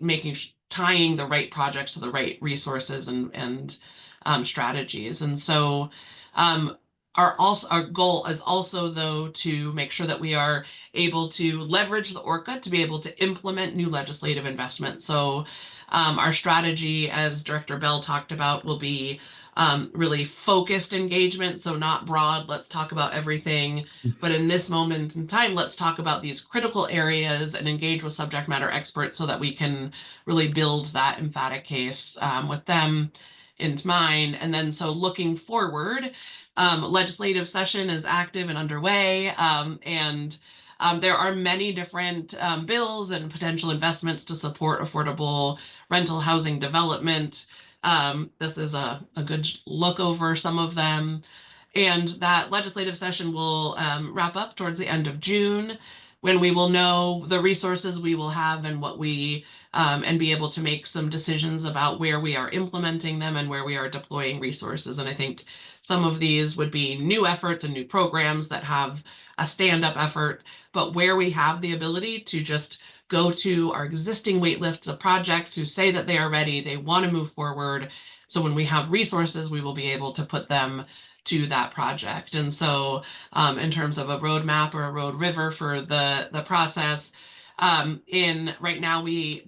tying the right projects to the right resources and strategies. And so our goal is also, though, to make sure that we are able to leverage the ORCA to be able to implement new legislative investment. So our strategy, as Director Bell talked about, will be really focused engagement. So not broad, let's talk about everything, but in this moment in time, let's talk about these critical areas and engage with subject matter experts so that we can really build that emphatic case with them in mind. And then so looking forward, legislative session is active and underway, and there are many different bills and potential investments to support affordable rental housing development. This is a good look over some of them. And that legislative session will wrap up towards the end of June, when we will know the resources we will have and what we and be able to make some decisions about where we are implementing them and where we are deploying resources. And I think some of these would be new efforts and new programs that have a stand-up effort, but where we have the ability to just go to our existing wait lists of projects who say that they are ready, they want to move forward. So when we have resources, we will be able to put them to that project. And so in terms of a roadmap or a road river for the process, right now you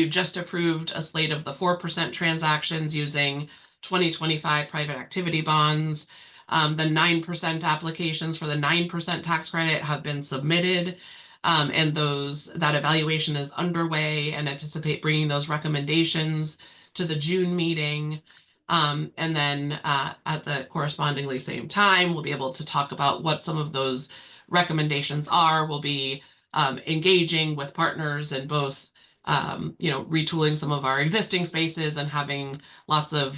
just approved a slate of the 4% transactions using 2025 private activity bonds. The 9% applications for the 9% tax credit have been submitted, and that evaluation is underway, and anticipate bringing those recommendations to the June meeting. And then at the correspondingly same time, we'll be able to talk about what some of those recommendations are. We'll be engaging with partners in both, retooling some of our existing spaces and having lots of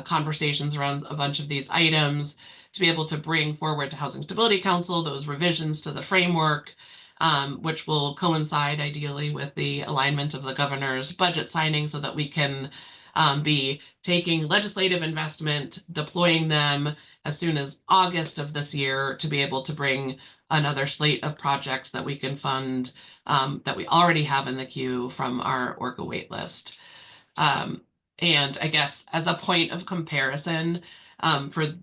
conversations around a bunch of these items to be able to bring forward to Housing Stability Council those revisions to the framework, which will coincide ideally with the alignment of the governor's budget signing, so that we can be taking legislative investment, deploying them as soon as August of this year to be able to bring another slate of projects that we can fund that we already have in the queue from our ORCA wait list. And I guess as a point of comparison, for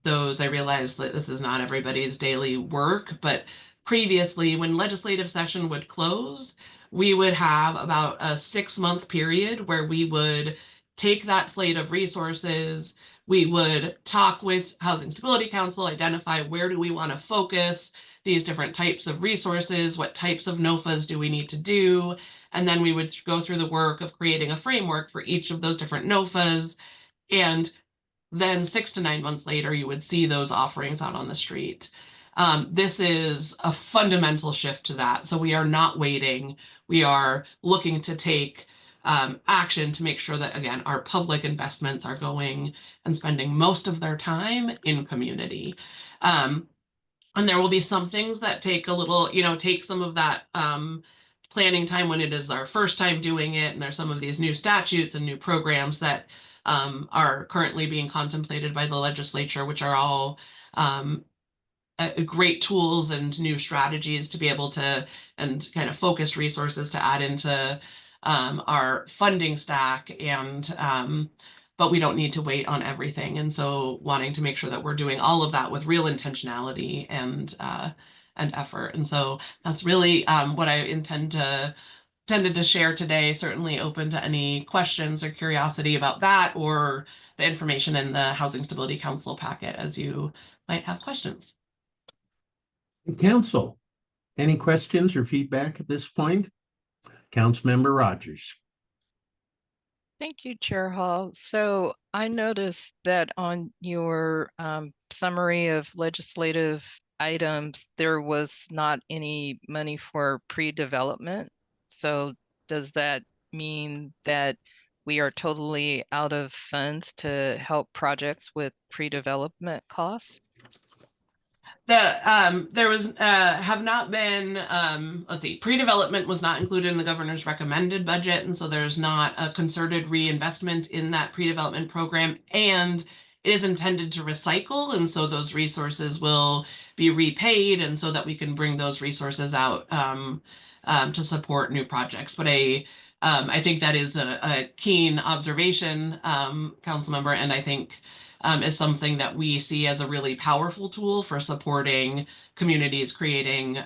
those, I realize that this is not everybody's daily work, but previously when legislative session would close, we would have about a 6-month period where we would take that slate of resources, we would talk with Housing Stability Council, identify where do we want to focus these different types of resources, what types of NOFAs do we need to do, and then we would go through the work of creating a framework for each of those different NOFAs, and then 6 to 9 months later, you would see those offerings out on the street. This is a fundamental shift to that. So we are not waiting. We are looking to take action to make sure that, again, our public investments are going and spending most of their time in community. And there will be some things that take a little, take some of that planning time when it is our first time doing it. And there's some of these new statutes and new programs that are currently being contemplated by the legislature, which are all great tools and new strategies to be able to, and kind of focused resources to add into our funding stack. And but we don't need to wait on everything. And so wanting to make sure that we're doing all of that with real intentionality and effort. And so that's really what I intended to share today. Certainly open to any questions or curiosity about that, or the information in the Housing Stability Council packet as you might have questions. Council, any questions or feedback at this point? Councilmember Rogers. Thank you, Chair Hall. So I noticed that on your summary of legislative items, there was not any money for pre-development. So does that mean that we are totally out of funds to help projects with pre-development costs? There was have not been let's see, pre-development was not included in the governor's recommended budget, and so there's not a concerted reinvestment in that pre-development program, and it is intended to recycle, and so those resources will be repaid, and so that we can bring those resources out to support new projects. But I think that is a keen observation, council member, and I think is something that we see as a really powerful tool for supporting communities creating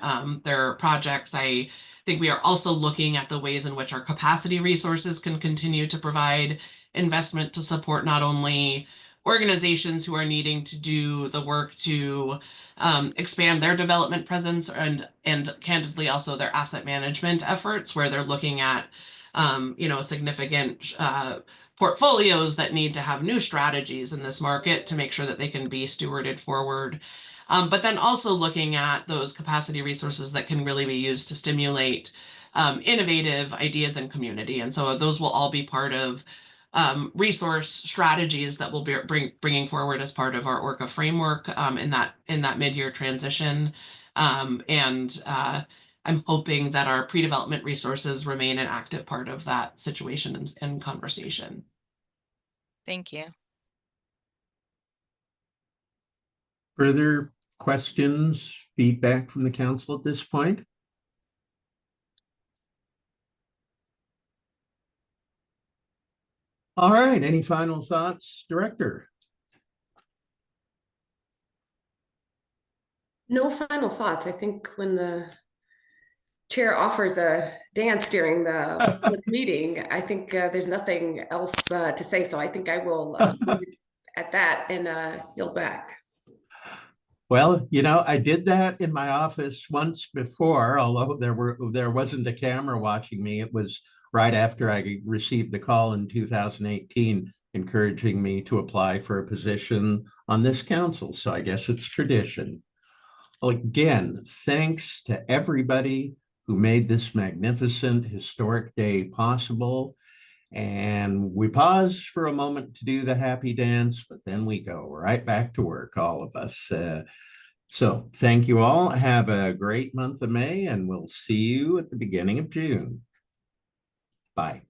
their projects. I think we are also looking at the ways in which our capacity resources can continue to provide investment to support not only organizations who are needing to do the work to expand their development presence and candidly also their asset management efforts, where they're looking at significant portfolios that need to have new strategies in this market to make sure that they can be stewarded forward. But then also looking at those capacity resources that can really be used to stimulate innovative ideas in community. And so those will all be part of resource strategies that we'll be bringing forward as part of our Orca framework in that mid-year transition. I'm hoping that our pre-development resources remain an active part of that situation and conversation. Thank you. Further questions, feedback from the council at this point? All right, any final thoughts, Director? No final thoughts. I think when the chair offers a dance during the public meeting, I think there's nothing else to say. So I think I will leave it at that and yield back. Well, I did that in my office once before, although there wasn't a camera watching me. It was right after I received the call in 2018, encouraging me to apply for a position on this council. So I guess it's tradition. Well, again, thanks to everybody who made this magnificent historic day possible. And we pause for a moment to do the happy dance, but then we go right back to work, all of us. So thank you all. Have a great month of May, and we'll see you at the beginning of June. Bye.